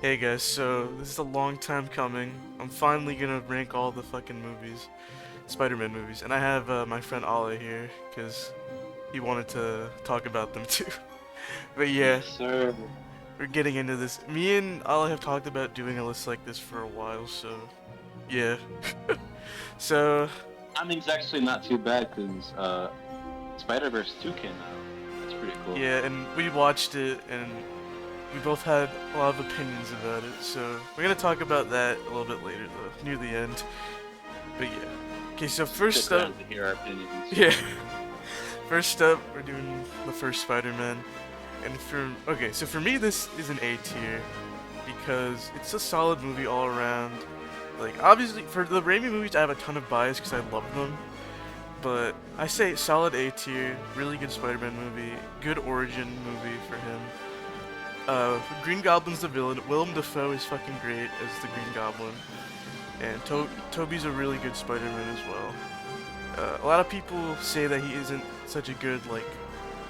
Hey guys, so this is a long time coming. I'm finally gonna rank all the fucking movies, Spider-Man movies, and I have my friend Ale here because he wanted to talk about them too. But yeah, Yes, sir. we're getting into this. Me and Ale have talked about doing a list like this for a while, so yeah. So I mean, it's actually not too bad because Spider-Verse 2 came out. That's pretty cool. yeah, and we watched it and we both had a lot of opinions about it, so we're gonna talk about that a little bit later though, near the end. But yeah. Okay, so first Stick up, around to hear our opinions. yeah. First up, we're doing the first Spider-Man, and so for me this is an A tier because it's a solid movie all around. Like obviously for the Raimi movies, I have a ton of bias because I love them, but I say solid A tier, really good Spider-Man movie, good origin movie for him. Green Goblin's the villain. Willem Dafoe is fucking great as the Green Goblin, and Toby's a really good Spider-Man as well. A lot of people say that he isn't such a good like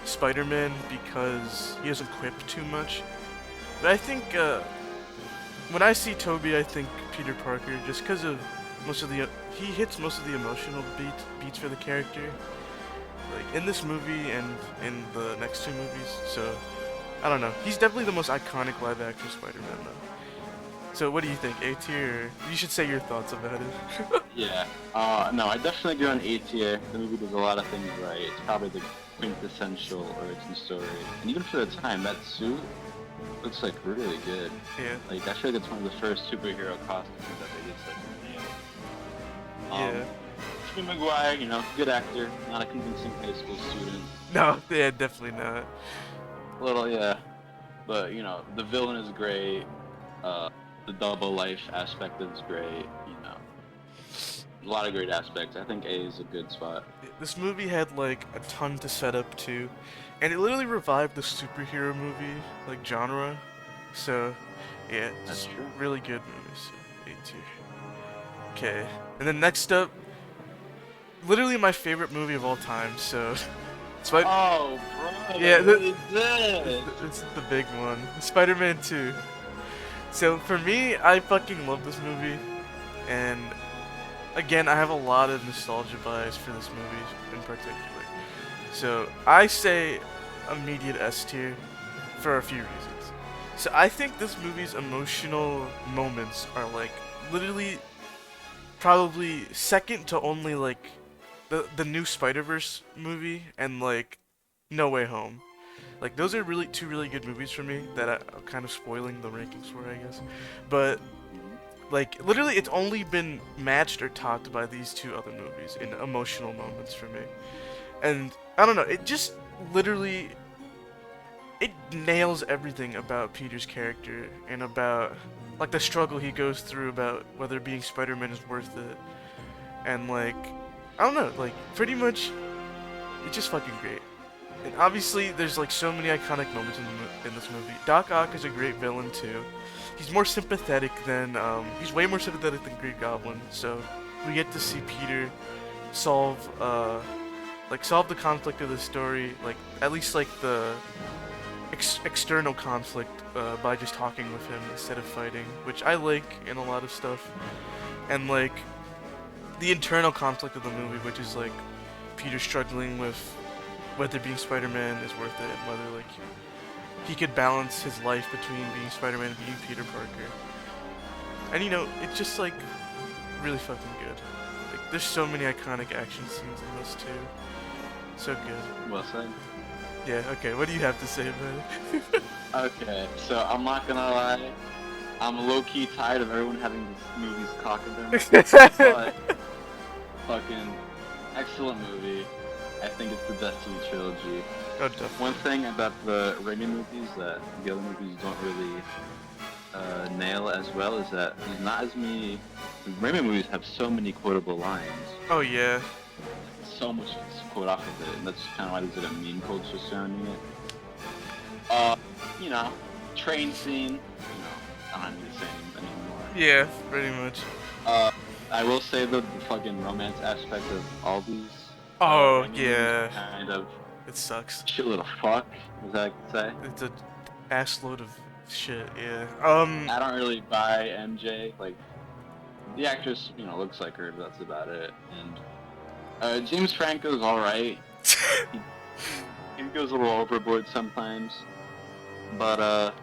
Spider-Man because he doesn't quip too much. But I think when I see Toby, I think Peter Parker just because of most of the he hits most of the emotional beats for the character, like in this movie and in the next two movies. So I don't know. He's definitely the most iconic live-action Spider-Man though. So what do you think, A tier? Or you should say your thoughts about it. Yeah. No, I definitely go on A tier. The movie does a lot of things right. It's probably the quintessential origin story. And even for the time, that suit looks like really good. Yeah, Like, I feel like it's one of the first superhero costumes that they did such a nail. yeah. Tobey Maguire, good actor, not a convincing high school student. No, yeah, definitely not. A little, yeah. But the villain is great. Uh, the double life aspect is great. A lot of great aspects. I think A is a good spot. This movie had like a ton to set up to, and it literally revived the superhero movie like genre. So, yeah, That's just true. really good movies. A tier. Okay, and then next up, literally my favorite movie of all time. So, Spider. Oh, bro, Yeah, what is this? this is the big one. Spider-Man 2. So for me, I fucking love this movie, and again, I have a lot of nostalgia bias for this movie in particular. So I say immediate S tier for a few reasons. So I think this movie's emotional moments are like literally probably second to only like the new Spider-Verse movie and like No Way Home. Like those are really two really good movies for me that I'm kind of spoiling the rankings for, I guess. But Mhm. like literally it's only been matched or topped by these two other movies in emotional moments for me. And I don't know, it just literally it nails everything about Peter's character and about like the struggle he goes through about whether being Spider-Man is worth it. And like I don't know, like pretty much it's just fucking great. And obviously there's like so many iconic moments in this movie. Doc Ock is a great villain too. He's more sympathetic than he's way more sympathetic than Green Goblin. So we get to see Peter solve solve the conflict of the story, like at least like the external conflict by just talking with him instead of fighting, which I like in a lot of stuff. And like the internal conflict of the movie, which is like Peter struggling with whether being Spider-Man is worth it and whether like he could balance his life between being Spider-Man and being Peter Parker. And it's just like really fucking good. Like there's so many iconic action scenes in this too. So good. Well said. Yeah, okay, what do you have to say about Okay, so I'm not gonna lie. I'm low-key tired of everyone having these movies cock in their mouth. it? But fucking excellent movie. I think it's the best of the trilogy. Oh, definitely. One thing about the Raimi movies that the other movies don't really nail as well is that there's not as many. The Raimi movies have so many quotable lines, Oh yeah. so much to quote off of it, and that's kind of why there's like a meme culture surrounding it. Uh, you know, train scene. I don't need to say anymore. Yeah, pretty much. Uh, I will say the fucking romance aspect of all these Oh Raimi movies yeah. kind of It sucks. shit little fuck, as I could say. It's a ass load of Shit, yeah. I don't really buy MJ. Like, the actress, you know, looks like her, but that's about it. And James Franco's alright. He goes a little overboard sometimes. But,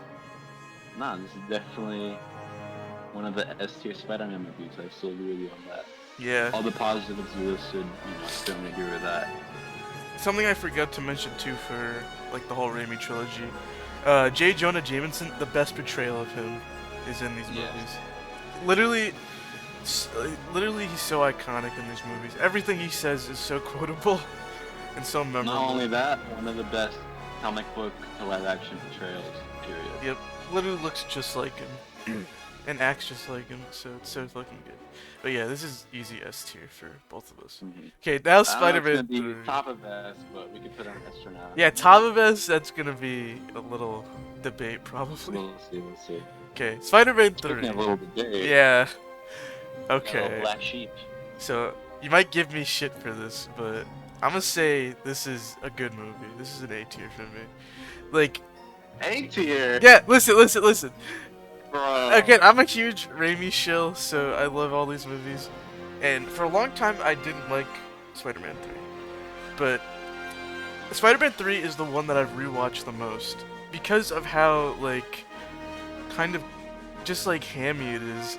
nah, this is definitely one of the S tier Spider-Man movies. I still agree with you on that. Yeah. All the positives you listed, you know, I certainly agree with that. Something I forgot to mention too for like the whole Raimi trilogy. J. Jonah Jameson, the best portrayal of him is in these Yes. movies. Literally, literally, he's so iconic in these movies. Everything he says is so quotable and so memorable. Not only that, one of the best comic book to live action portrayals, period. Yep, literally looks just like him and acts just like him, so it's so fucking good. But yeah, this is easy S tier for both of us. Mhm. Okay, now I don't know if Spider-Man it's gonna 3. be top of S, but we could put on S for now. Yeah, top of S, that's gonna be a little debate probably. We'll see, we'll see. Okay, Spider-Man 3. Speaking of a little debate, Yeah. got a little Okay. black sheep. So you might give me shit for this, but I'm gonna say this is a good movie. This is an A tier for me. Like, A tier. yeah, listen. Bro. Again, I'm a huge Raimi shill, so I love all these movies. And for a long time, I didn't like Spider-Man 3. But Spider-Man 3 is the one that I've rewatched the most because of how, like, kind of just like hammy it is.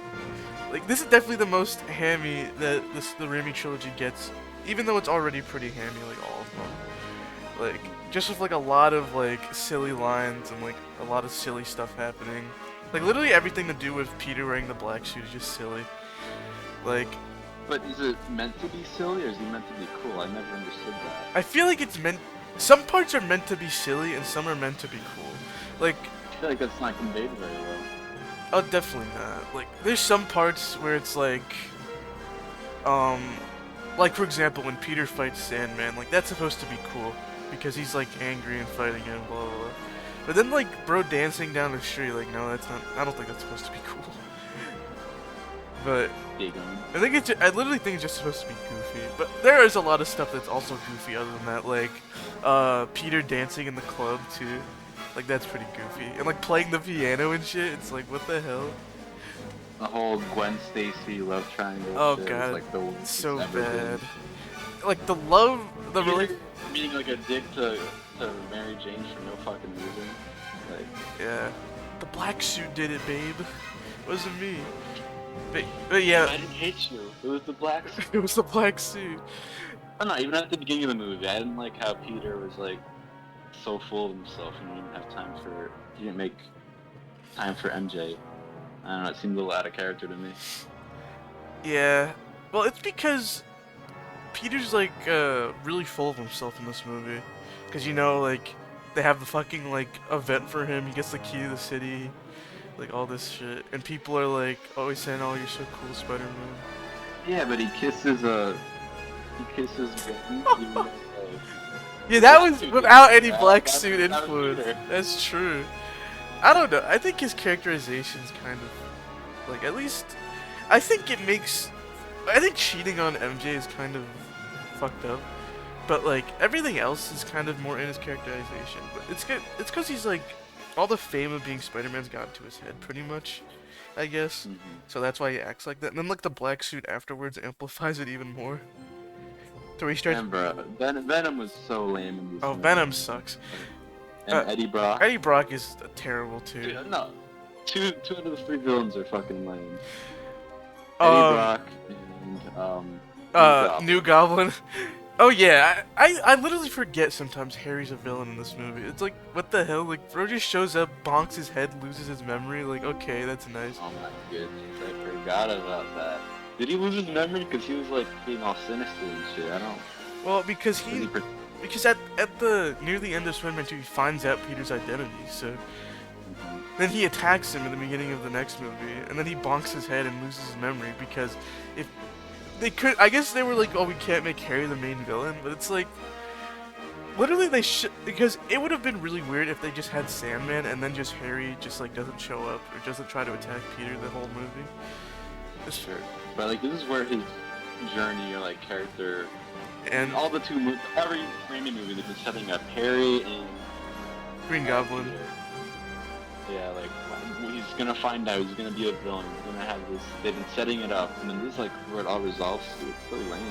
Like, this is definitely the most hammy that the Raimi trilogy gets, even though it's already pretty hammy, like all of them. Like, just with like a lot of like silly lines and like a lot of silly stuff happening. Like, literally everything to do with Peter wearing the black suit is just silly. Like, But is it meant to be silly or is it meant to be cool? I never understood that. I feel like it's meant. Some parts are meant to be silly and some are meant to be cool. Like, I feel like that's not conveyed very well. oh, definitely not. Like, there's some parts where it's like for example, when Peter fights Sandman, like that's supposed to be cool because he's like angry and fighting him, blah blah blah. But then like bro dancing down the street, like no, that's not. I don't think that's supposed to be cool. But Big on. I think it's. I literally think it's just supposed to be goofy. But there is a lot of stuff that's also goofy other than that, like Peter dancing in the club too. Like that's pretty goofy. And like playing the piano and shit. It's like what the hell? The whole Gwen Stacy love triangle. Oh, shit God. is like the worst It's so it's ever bad. been. Like the love, the really. Being like a dick to Mary Jane for no fucking reason. Like, Yeah. The black suit did it, babe. It wasn't me. But yeah, I didn't hate you. It was the black. it was the black suit. I'm not even at the beginning of the movie. I didn't like how Peter was like so full of himself and he didn't have time for. He didn't make time for MJ. I don't know. It seemed a little out of character to me. Yeah. Well, it's because Peter's like really full of himself in this movie. Cause you know, like they have the fucking like event for him. He gets the key to the city, like all this shit, and people are like always saying, "Oh, you're so cool, Spider-Man." Yeah, but he kisses Gwen. Even though, like, Yeah, that was Dude, without any that- black that- suit that was influence. Peter. That's true. I don't know. I think his characterization's kind of like, at least I think it makes. I think cheating on MJ is kind of fucked up, but like everything else is kind of more in his characterization. But it's good. It's because he's like all the fame of being Spider-Man's got into his head, pretty much. I guess. Mhm. So that's why he acts like that. And then like the black suit afterwards amplifies it even more. To where he starts. And bro, Venom was so lame in this Oh, movie. Venom sucks. And Eddie Brock. Eddie Brock is terrible too. Dude, no, two out of the three villains are fucking lame. Eddie Um, Brock and New Goblin. Oh yeah, I literally forget sometimes Harry's a villain in this movie. It's like, what the hell? Like, bro just shows up, bonks his head, loses his memory. Like, okay, that's nice. Oh my goodness, I forgot about that. Did he lose his memory because he was like being all sinister and shit? I don't. Well, because Was he because at the near the end of Spider-Man 2, he finds out Peter's identity. So then he attacks him in the beginning of the next movie, and then he bonks his head and loses his memory because if they could, I guess they were like, oh, we can't make Harry the main villain, but it's like, literally they should, because it would have been really weird if they just had Sandman and then just Harry just like doesn't show up or doesn't try to attack Peter the whole movie. It's sure, but like this is where his journey or like character and all the two movies, every Raimi movie, they've been setting up Harry and Green Goblin. Yeah, like he's gonna find out. He's gonna be a villain. He's gonna have this. They've been setting it up, and then this is like where it all resolves to. It's so lame.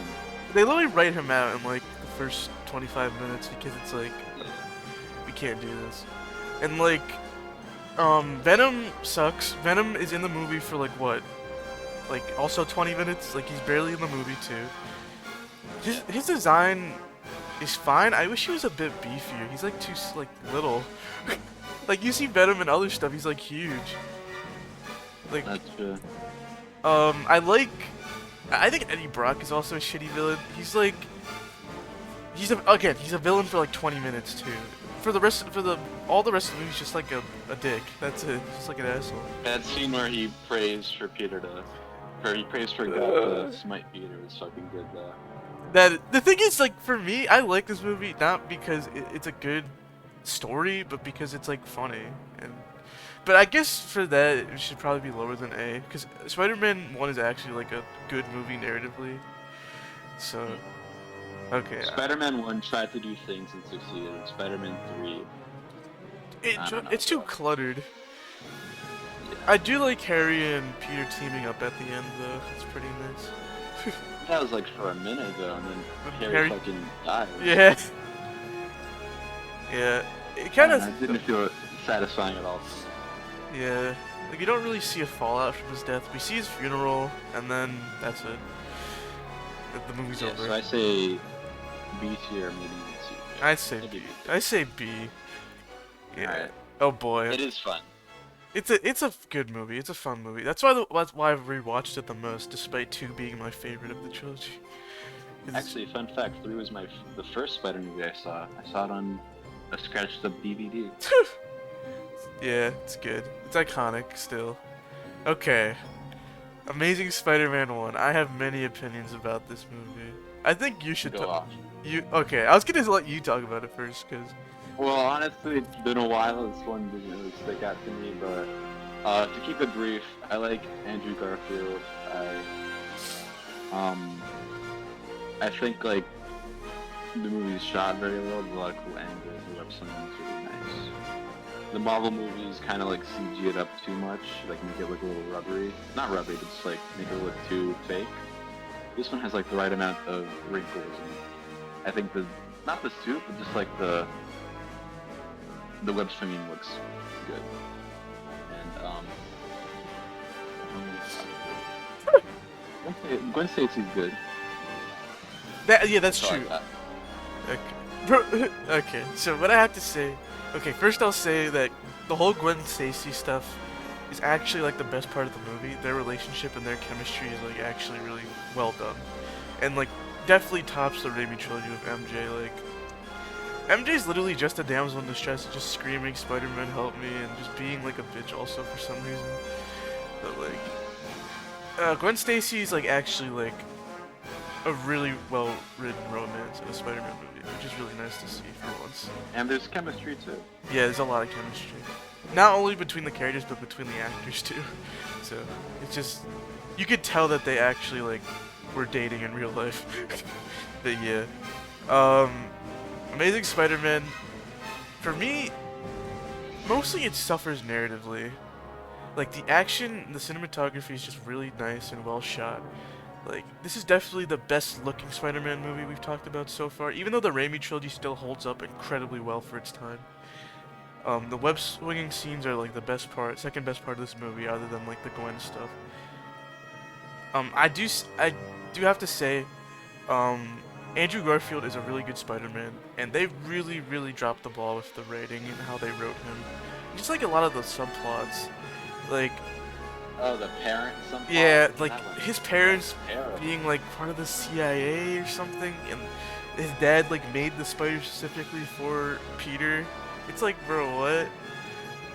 They literally write him out in like the first 25 minutes because it's like we can't do this. And like Venom sucks. Venom is in the movie for like what? Like also 20 minutes? Like he's barely in the movie too. His design is fine. I wish he was a bit beefier. He's like too like little. Like you see Venom and other stuff, he's like huge. Like That's true. I think Eddie Brock is also a shitty villain. He's like he's a villain for like 20 minutes too. For all the rest of the movie, he's just like a dick. That's it. Just like an asshole. That scene where he prays for he prays for God to smite Peter is fucking good though. The thing is, like, for me, I like this movie not because it's a good story, but because it's like funny. But I guess for that it should probably be lower than A, because Spider-Man 1 is actually like a good movie narratively. So okay. Spider-Man 1 tried to do things and succeeded. Spider-Man 3, I don't know, It's too bro. cluttered. Yeah. I do like Harry and Peter teaming up at the end though. It's pretty nice. That was like for a minute though, and then Harry Harry- fucking died. Yeah. Yeah. It kind I of didn't feel satisfying at all. Yeah. Like you don't really see a fallout from his death. We see his funeral and then that's it. The movie's Yeah, over. so I say B tier, maybe C. I'd say Maybe B. B. I say B. Yeah. Alright. Oh boy. It is fun. It's a good movie. It's a fun movie. That's why I've rewatched it the most, despite 2 being my favorite of the trilogy. 'Cause it's- Actually, fun fact: 3 was the first Spider movie I saw. I saw it on a scratched up DVD. yeah, it's good. It's iconic still. Okay. Amazing Spider-Man 1. I have many opinions about this movie. I think you should Go off. Okay, I was gonna let you talk about it first, cause Well, honestly, it's been a while. This one didn't really stick out to me, but to keep it brief, I like Andrew Garfield. I think like the movie's shot very well. There's a lot of cool angles. The web swinging's really nice. The Marvel movies kind of like CG it up too much, like make it look a little rubbery. Not rubbery, but just like make it look too fake. This one has like the right amount of wrinkles, and I think not the suit, but just like the web swinging looks good. And Gwen Stacy's good. that's So I true. thought- Okay. Okay, so what I have to say... Okay, first I'll say that the whole Gwen Stacy stuff is actually like the best part of the movie. Their relationship and their chemistry is like actually really well done. And like definitely tops the Raimi trilogy with MJ. Like MJ's literally just a damsel in distress, just screaming Spider-Man help me and just being like a bitch also for some reason. But like Gwen Stacy's like actually like a really well-written romance in a Spider-Man movie, which is really nice to see for once. And there's chemistry too. Yeah, there's a lot of chemistry. Not only between the characters, but between the actors too. So, it's just... You could tell that they actually, like, were dating in real life. But yeah. Amazing Spider-Man, for me, mostly it suffers narratively. Like, the action, the cinematography is just really nice and well shot. Like, this is definitely the best looking Spider-Man movie we've talked about so far, even though the Raimi trilogy still holds up incredibly well for its time. The web swinging scenes are like the best part, second best part of this movie, other than like the Gwen stuff. I do have to say, Andrew Garfield is a really good Spider-Man, and they really, really dropped the ball with the writing and how they wrote him. Just like a lot of the subplots, like Oh, the parents. yeah, like his parents Terrible. being like part of the CIA or something, and his dad like made the spider specifically for Peter. It's like, bro, what?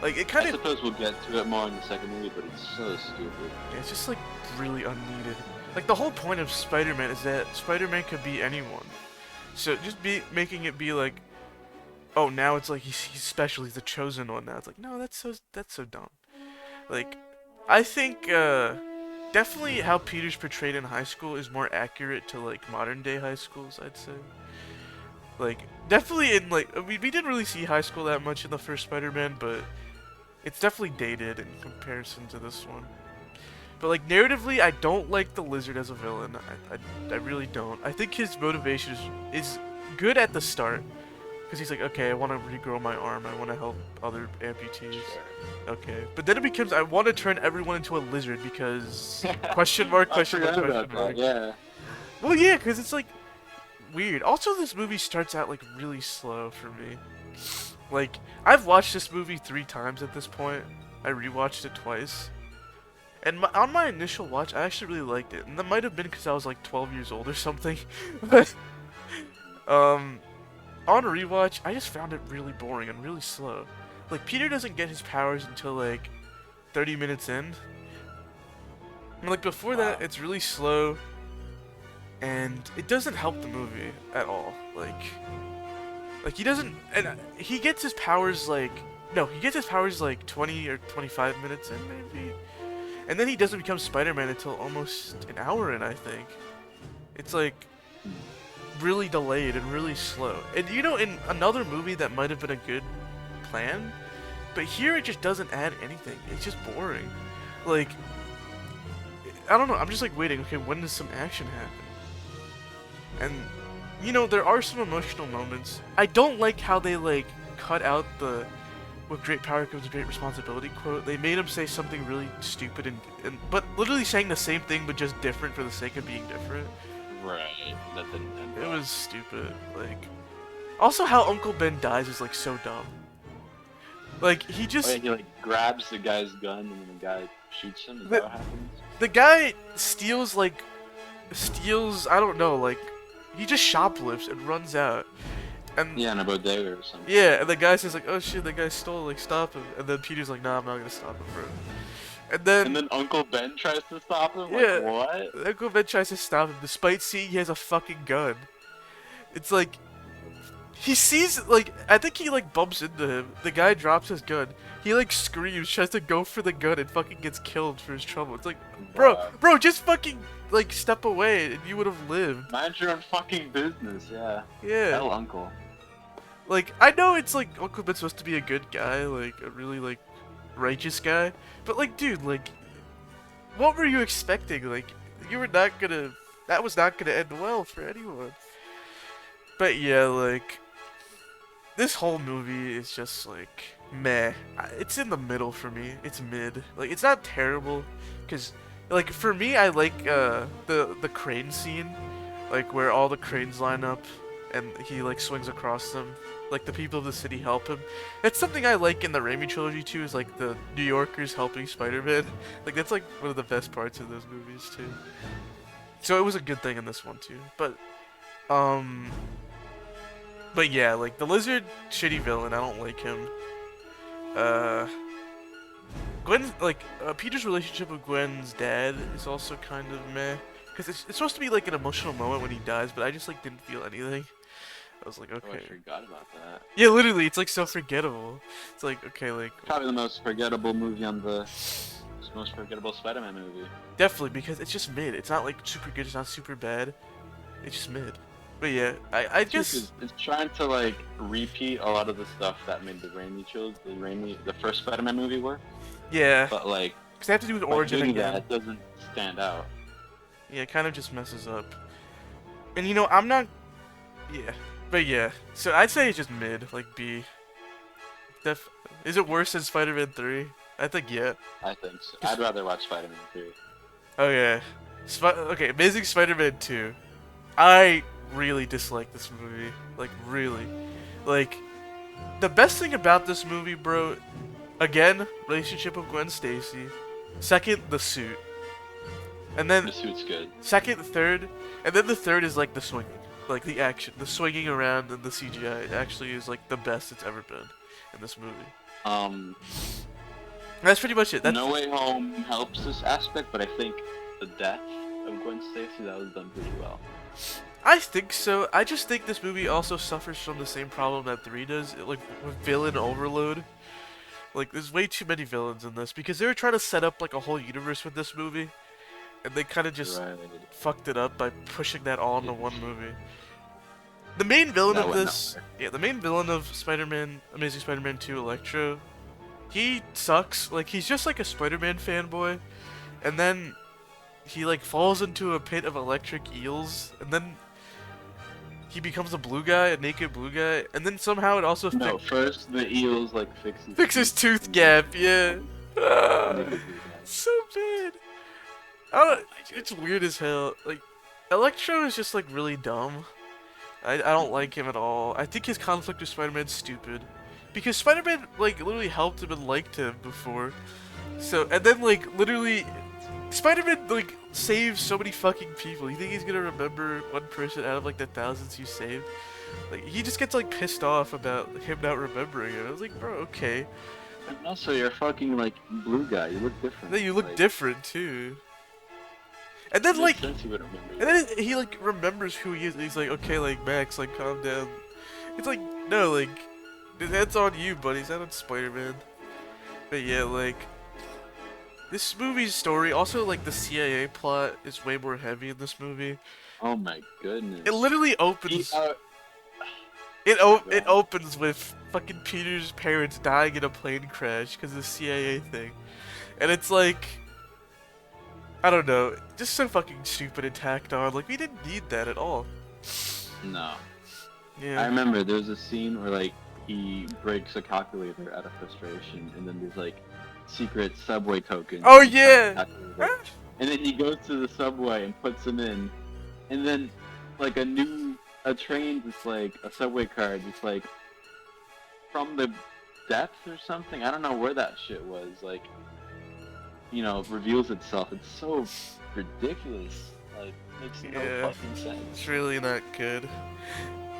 Like it kind I of, suppose we'll get to it more in the second movie, but it's so stupid. it's just like really unneeded. Like the whole point of Spider-Man is that Spider-Man could be anyone. So just making it be like, oh, now it's like he's special, he's the chosen one now. It's like, no, that's so dumb. Like, I think definitely how Peter's portrayed in high school is more accurate to like modern day high schools, I'd say. Like, definitely in like we didn't really see high school that much in the first Spider-Man, but It's definitely dated in comparison to this one. But like narratively, I don't like the Lizard as a villain. I really don't. I think his motivation is good at the start, because he's like, okay, I want to regrow my arm. I want to help other amputees. Sure. Okay, but then it becomes I want to turn everyone into a lizard because question mark, I question mark, forgot question about mark. that. Yeah. Well, yeah, because it's like weird. Also, this movie starts out like really slow for me. Like I've watched this movie 3 times at this point. I rewatched it twice. And on my initial watch, I actually really liked it, and that might have been because I was like 12 years old or something. But on rewatch, I just found it really boring and really slow. Like Peter doesn't get his powers until like 30 minutes in. And like before that, Wow. it's really slow, and it doesn't help the movie at all. Like he doesn't, and he gets his powers like no, he gets his powers like 20 or 25 minutes in maybe. And then he doesn't become Spider-Man until almost an hour in, I think. It's like really delayed and really slow. And you know, in another movie that might have been a good plan, but here it just doesn't add anything. It's just boring. Like, I don't know, I'm just like waiting, okay, when does some action happen? And, you know, there are some emotional moments. I don't like how they like cut out the with great power comes great responsibility quote. They made him say something really stupid and but literally saying the same thing but just different for the sake of being different. Right. That didn't end It well. was stupid. Like, also how Uncle Ben dies is like so dumb. Like he Oh, just yeah, he like grabs the guy's gun and then the guy shoots him. Is that what happens? the guy steals I don't know, like he just shoplifts and runs out. And Yeah, in a bodega or something. yeah, and the guy says like, "Oh shit, the guy stole, like stop him." And then Peter's like, "Nah, I'm not gonna stop him, bro." And And then Uncle Ben tries to stop him. yeah, Like what? Uncle Ben tries to stop him despite seeing he has a fucking gun. It's like he sees like I think he like bumps into him. The guy drops his gun. He like screams, tries to go for the gun, and fucking gets killed for his trouble. It's like, Wow. bro, just fucking like step away and you would have lived. Mind your own fucking business. Yeah. Yeah. Hell, Uncle. Like I know it's like Uncle Ben's supposed to be a good guy, like a really like righteous guy, but like dude, like what were you expecting? Like you were not gonna that was not gonna end well for anyone. But yeah, like this whole movie is just like meh. It's in the middle for me. It's mid. Like it's not terrible cuz like for me I like the crane scene, like where all the cranes line up and he like swings across them. Like the people of the city help him. That's something I like in the Raimi trilogy too. Is like the New Yorkers helping Spider-Man. Like that's like one of the best parts of those movies too. So it was a good thing in this one too. Um, but yeah, like the Lizard, shitty villain. I don't like him. Uh, Gwen, like Peter's relationship with Gwen's dad is also kind of meh. Because it's supposed to be like an emotional moment when he dies, but I just like didn't feel anything. I was like, Oh, I okay. forgot about that. Yeah, literally, it's like so forgettable. It's like, okay, like, Probably the most forgettable movie on the most forgettable Spider-Man movie. definitely, because it's just mid. It's not like super good, it's not super bad. It's just mid. But yeah, I guess, It's trying to like repeat a lot of the stuff that made the the first Spider-Man movie work, yeah, but like because they have to do with by origin doing again. that, it doesn't stand out. Yeah, it kind of just messes up. And you know, I'm not, yeah, but yeah. So I'd say it's just mid, like B. Is it worse than Spider-Man 3? I think yeah. I think so. I'd rather watch Spider-Man 3. Okay. Okay, Amazing Spider-Man 2. I really dislike this movie. Like, really. Like, the best thing about this movie, bro, again, relationship with Gwen Stacy. Second, the suit. And then, The suit's good. second, third, and then the third is like the swinging. Like, the action. The swinging around and the CGI. It actually is like the best it's ever been in this movie. That's pretty much it. That's, No Way Home helps this aspect, but I think the death of Gwen Stacy, that was done pretty well. I think so. I just think this movie also suffers from the same problem that 3 does, like with villain overload. Like there's way too many villains in this because they were trying to set up like a whole universe with this movie, and they kind of just Right. fucked it up by pushing that all into one movie. The main villain That of went this, nowhere. yeah, the main villain of Spider-Man, Amazing Spider-Man 2, Electro, he sucks. Like, he's just like a Spider-Man fanboy, and then he like falls into a pit of electric eels, and then he becomes a blue guy, a naked blue guy, and then somehow it also No, first the eels like fix his tooth and gap. Yeah. then Ah, they could do that. so bad. I don't. It's weird as hell. Like, Electro is just like really dumb. I don't like him at all. I think his conflict with Spider-Man's stupid. Because Spider-Man, like, literally helped him and liked him before. So, and then, like, literally, Spider-Man, like, saves so many fucking people. You think he's gonna remember one person out of, like, the thousands you saved? Like, he just gets, like, pissed off about him not remembering it. I was like, bro, okay. And also, you're a fucking like blue guy. You look different. Then you look like, different, too. And then, makes like, sense you would remember. and then he, like, remembers who he is. And he's like, okay, like, Max, like, calm down. It's like, no, like, that's on you, buddy. It's not on Spider-Man. But yeah, like, this movie's story, also, like, the CIA plot is way more heavy in this movie. Oh my goodness. It literally He, opens. uh, It opens with fucking Peter's parents dying in a plane crash because of the CIA thing, and it's like, I don't know, just so fucking stupid and tacked on. Like, we didn't need that at all. no. I Yeah. remember there's a scene where like he breaks a calculator out of frustration, and then there's like secret subway tokens. Oh, inside the yeah. calculator. And then he goes to the subway and puts them in, and then like a train, just like a subway card, just like from the depths or something. I don't know where that shit was. Like, you know, reveals itself. It's so ridiculous. Like, makes no Yeah. fucking sense. It's really not good.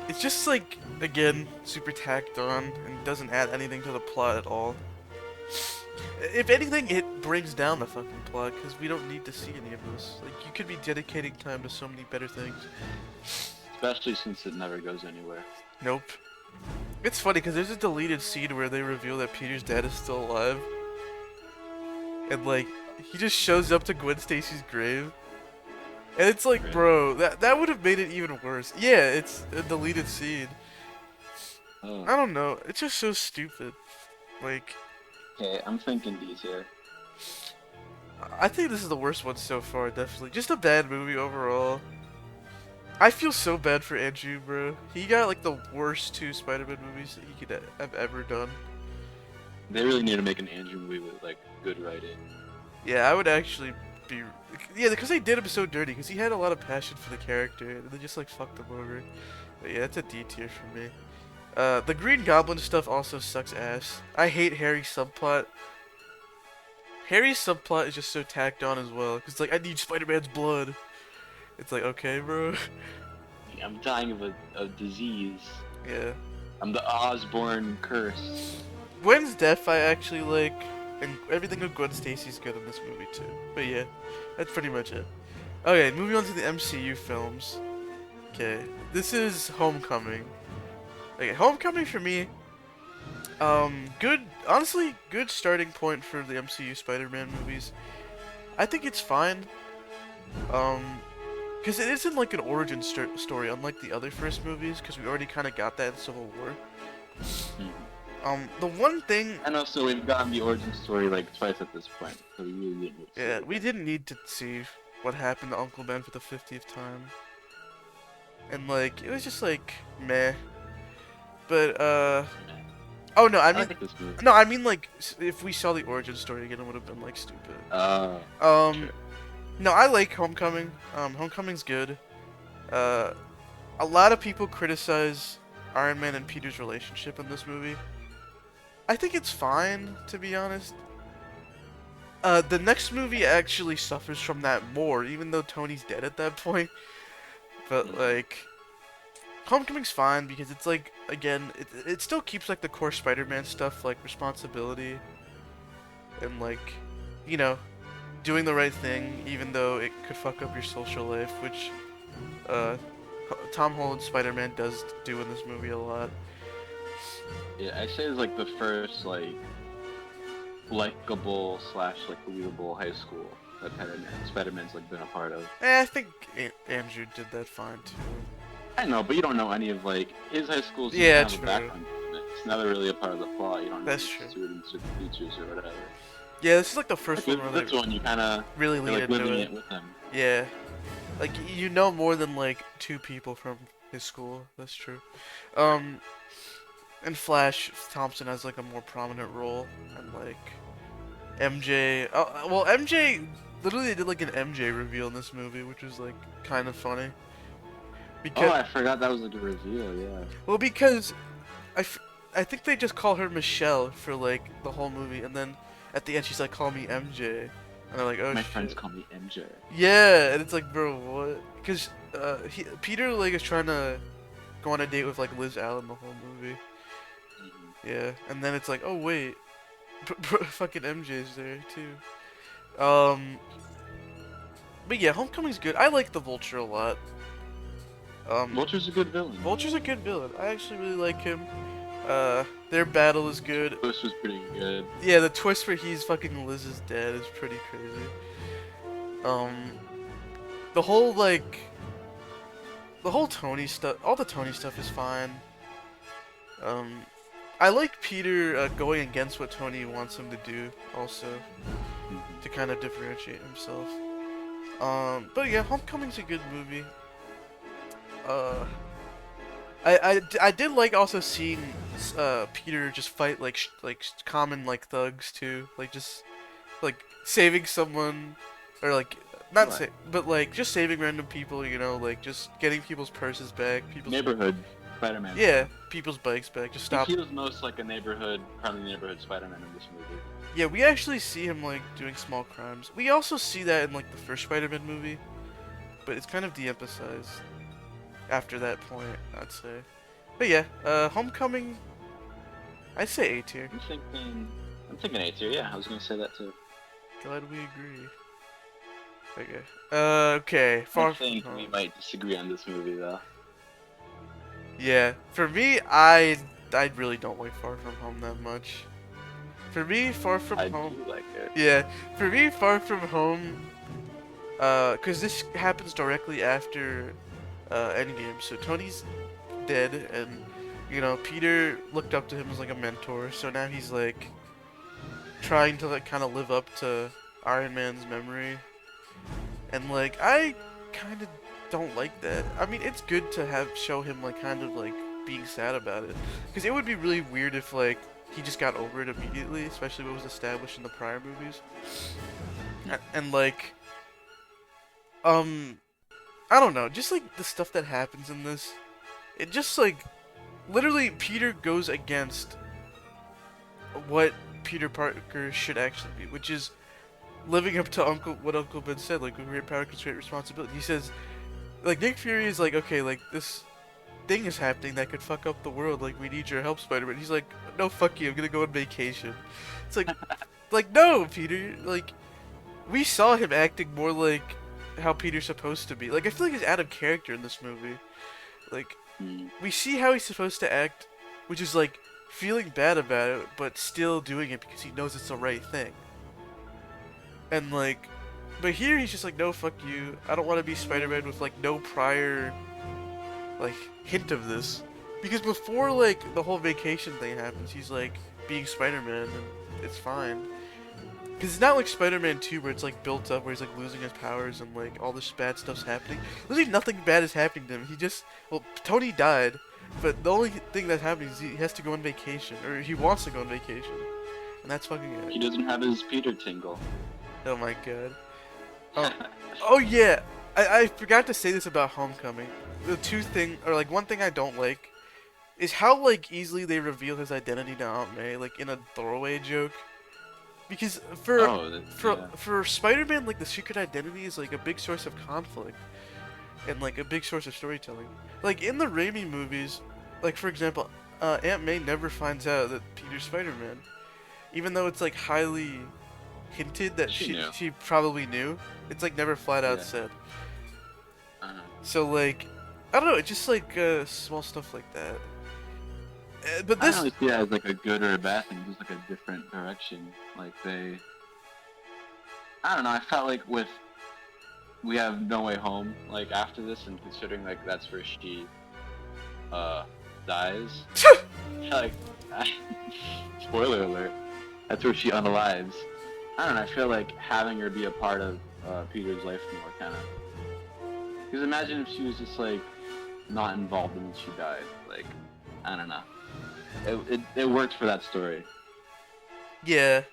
It's just like, again, super tacked on and doesn't add anything to the plot at all. If anything, it brings down the fucking plot because we don't need to see any of this. Like, you could be dedicating time to so many better things. Especially since it never goes anywhere. Nope. It's funny because there's a deleted scene where they reveal that Peter's dad is still alive. And like, he just shows up to Gwen Stacy's grave. And it's like, Really? bro, that would have made it even worse. Yeah, it's a deleted scene. Oh. I don't know. It's just so stupid. Like, Okay, I'm thinking these here. I think this is the worst one so far, definitely. Just a bad movie overall. I feel so bad for Andrew, bro. He got like the worst 2 Spider-Man movies that he could have ever done. They really need to make an Andrew movie with like good writing. Yeah, I would actually be. Yeah, because they did him so dirty. Because he had a lot of passion for the character, and they just like fucked him over. But yeah, it's a D tier for me. The Green Goblin stuff also sucks ass. I hate Harry's subplot. Harry's subplot is just so tacked on as well. Cause like, I need Spider-Man's blood. It's like, okay, bro. I'm dying of a disease. Yeah. I'm the Osborn curse. Gwen's death I actually like, and everything with Gwen Stacy's good in this movie too. But yeah, that's pretty much it. Okay, moving on to the MCU films. Okay, this is Homecoming. Okay, Homecoming for me, good, honestly, good starting point for the MCU Spider-Man movies. I think it's fine. Because it isn't like an origin story, unlike the other first movies, because we already kind of got that in Civil War. The one thing, And also, we've gotten the origin story like twice at this point, so we really didn't. need to see yeah, it we again. didn't need to see what happened to Uncle Ben for the 50th time. And like, it was just like, meh. But, oh no, I mean, like this movie. no, I mean like, if we saw the origin story again, it would have been like stupid. Sure. No, I like Homecoming. Homecoming's good. A lot of people criticize Iron Man and Peter's relationship in this movie. I think it's fine, to be honest. The next movie actually suffers from that more, even though Tony's dead at that point. But like, Homecoming's fine because it's like, again, it still keeps like the core Spider-Man stuff, like responsibility and like, you know, doing the right thing, even though it could fuck up your social life, which Tom Holland's Spider-Man does do in this movie a lot. Yeah, I say it's like the first like likable / like believable high school that Spider-Man's like been a part of. I think Andrew did that fine too. I know, but you don't know any of like his high school's Yeah, kind of a true. background on it, It's never really a part of the plot. You don't That's need true. students with features or whatever. Yeah, this is like the Like first one with where this they one, you kind of really you're lean like into living it. it with him. Yeah, like you know more than like 2 people from his school. That's true. Um, and Flash Thompson has like a more prominent role, and like MJ. Oh, well, MJ literally they did like an MJ reveal in this movie, which was like kind of funny. Oh, Because I forgot that was like a reveal. Yeah. because I, f- I think they just call her Michelle for like the whole movie, and then at the end she's like, "Call me MJ," and I'm like, "Oh My friends shit." call me MJ. Yeah, and it's like, bro, what? Because Peter like is trying to go on a date with like Liz Allen the whole movie. Yeah, and then it's like, oh wait, fucking MJ's there too. But yeah, Homecoming's good. I like the Vulture a lot. Vulture's a good villain. Vulture's a good villain. I actually really like him. Their battle is good. This was pretty good. Yeah, the twist where he's fucking Liz's dad is pretty crazy. Um, the whole like, the whole Tony stuff, all the Tony stuff is fine. Um, I like Peter going against what Tony wants him to do, also, to kind of differentiate himself. But yeah, Homecoming's a good movie. Uh, I did like also seeing Peter just fight like common like thugs too, like just like saving someone, or like not Right. but like just saving random people, you know, like just getting people's purses back, people's Neighborhood Spider-Man. yeah, people's bikes back, just He stop. feels most like a friendly neighborhood Spider-Man in this movie. Yeah, we actually see him like doing small crimes. We also see that in like the first Spider-Man movie, but it's kind of de-emphasized after that point, I'd say. But yeah, Homecoming, I'd say A tier. I'm thinking A tier. Yeah, I was gonna say that too. Glad we agree. Okay. Okay. Far I think from we home. might disagree on this movie though. Yeah. For me, I really don't like Far From Home that much. For me, Far From I Home. do like it. Yeah. For me, Far From Home. Cause this happens directly after Endgame. So Tony's dead, and you know Peter looked up to him as like a mentor. So now he's like trying to like kind of live up to Iron Man's memory. And like I kind of don't like that. I mean, it's good to have show him like kind of like being sad about it, because it would be really weird if like he just got over it immediately, especially what was established in the prior movies. And like I don't know, just like the stuff that happens in this, it just like literally Peter goes against what Peter Parker should actually be, which is living up to what Uncle Ben said, like with great power comes great responsibility. He says, like Nick Fury is like, okay, like this thing is happening that could fuck up the world. Like we need your help, Spider-Man. He's like, no, fuck you. I'm gonna go on vacation. It's like no, Peter. Like we saw him acting more like how Peter's supposed to be. Like I feel like he's out of character in this movie. Like we see how he's supposed to act, which is like feeling bad about it, but still doing it because he knows it's the right thing. And like, but here he's just like, no, fuck you. I don't want to be Spider-Man with like no prior, like, hint of this. Because before like the whole vacation thing happens, he's like being Spider-Man and it's fine. Because it's not like Spider-Man 2 where it's like built up, where he's like losing his powers and like all this bad stuff's happening. Literally nothing bad is happening to him. He just, well, Tony died, but the only thing that's happening is he has to go on vacation, or he wants to go on vacation. And that's fucking it. He doesn't have his Peter tingle. Oh my god. Oh yeah, I forgot to say this about Homecoming. The one thing I don't like is how like easily they reveal his identity to Aunt May, like in a throwaway joke. Because for Spider-Man, like the secret identity is like a big source of conflict and like a big source of storytelling. Like in the Raimi movies, like for example, Aunt May never finds out that Peter's Spider-Man, even though it's like highly hinted that she probably knew. It's like never flat out said. So like, I don't know. It's just like small stuff like that. But this, I don't really see it as like a good or a bad thing. Just like a different direction. Like I don't know. I felt like we have No Way Home like after this, and considering like that's where she dies. Like, spoiler alert, that's where she unalives. I don't know, I feel like having her be a part of Peter's life more, kind of. Because imagine if she was just, like, not involved and she died. Like, I don't know. It worked for that story. Yeah.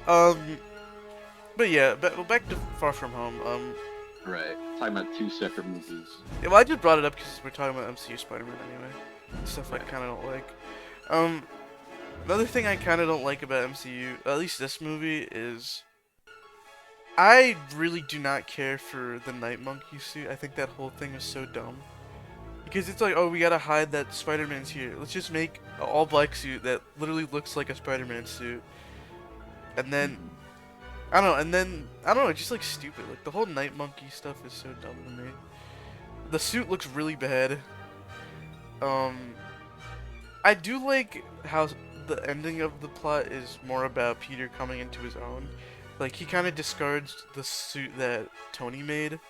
But yeah, back to Far From Home. Right. Talking about two separate movies. Yeah, well, I just brought it up because we're talking about MCU Spider-Man anyway. Stuff I kind of don't like. Another thing I kind of don't like about MCU, at least this movie, is I really do not care for the Night Monkey suit. I think that whole thing is so dumb. Because it's like, oh, we gotta hide that Spider-Man's here. Let's just make an all-black suit that literally looks like a Spider-Man suit. And then, I don't know, it's just like stupid. Like, the whole Night Monkey stuff is so dumb to me. The suit looks really bad. I do like how the ending of the plot is more about Peter coming into his own. Like, he kind of discards the suit that Tony made.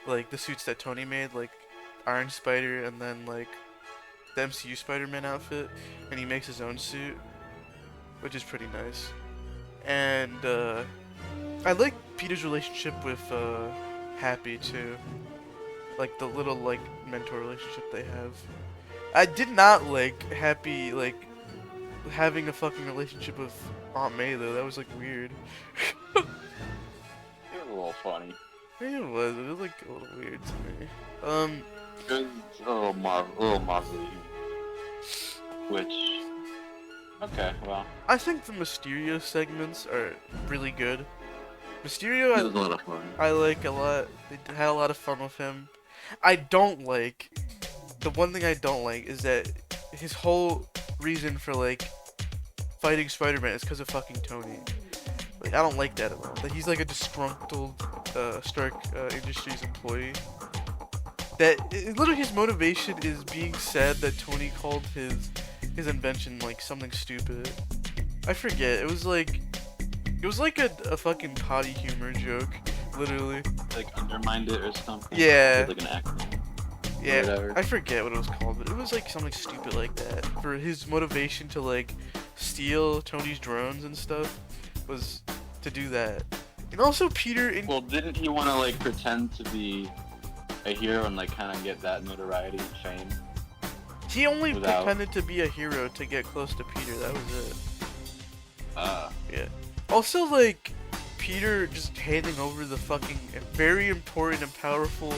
Like, the suits that Tony made, like Iron Spider and then, like, the MCU Spider-Man outfit. And he makes his own suit, which is pretty nice. And, I like Peter's relationship with, Happy, too. Like, the little, like, mentor relationship they have. I did not like Happy, like, having a fucking relationship with Aunt May, though. That was, like, weird. It was a little funny. It was like, a little weird to me. It was a little marvelly. Which... Okay, well... I think the Mysterio segments are really good. Mysterio, It was a lot of fun. I like a lot. They had a lot of fun with him. I don't like... The one thing I don't like is that his whole reason for, like, fighting Spider-Man is because of fucking Tony. Like, I don't like that at all. That he's, like, a disgruntled Stark Industries employee. That, literally his motivation is being sad that Tony called his invention, like, something stupid. I forget. It was like a fucking potty humor joke, literally. Like, undermined it or something? Yeah. Like an acronym. Yeah, Whatever. I forget what it was called, but it was like something stupid like that. For his motivation to like steal Tony's drones and stuff was to do that. And also Peter Well, didn't he want to, like, pretend to be a hero and, like, kind of get that notoriety and fame? he only without- pretended to be a hero to get close to Peter, that was it. Yeah. Also, like, Peter just handing over the fucking very important and powerful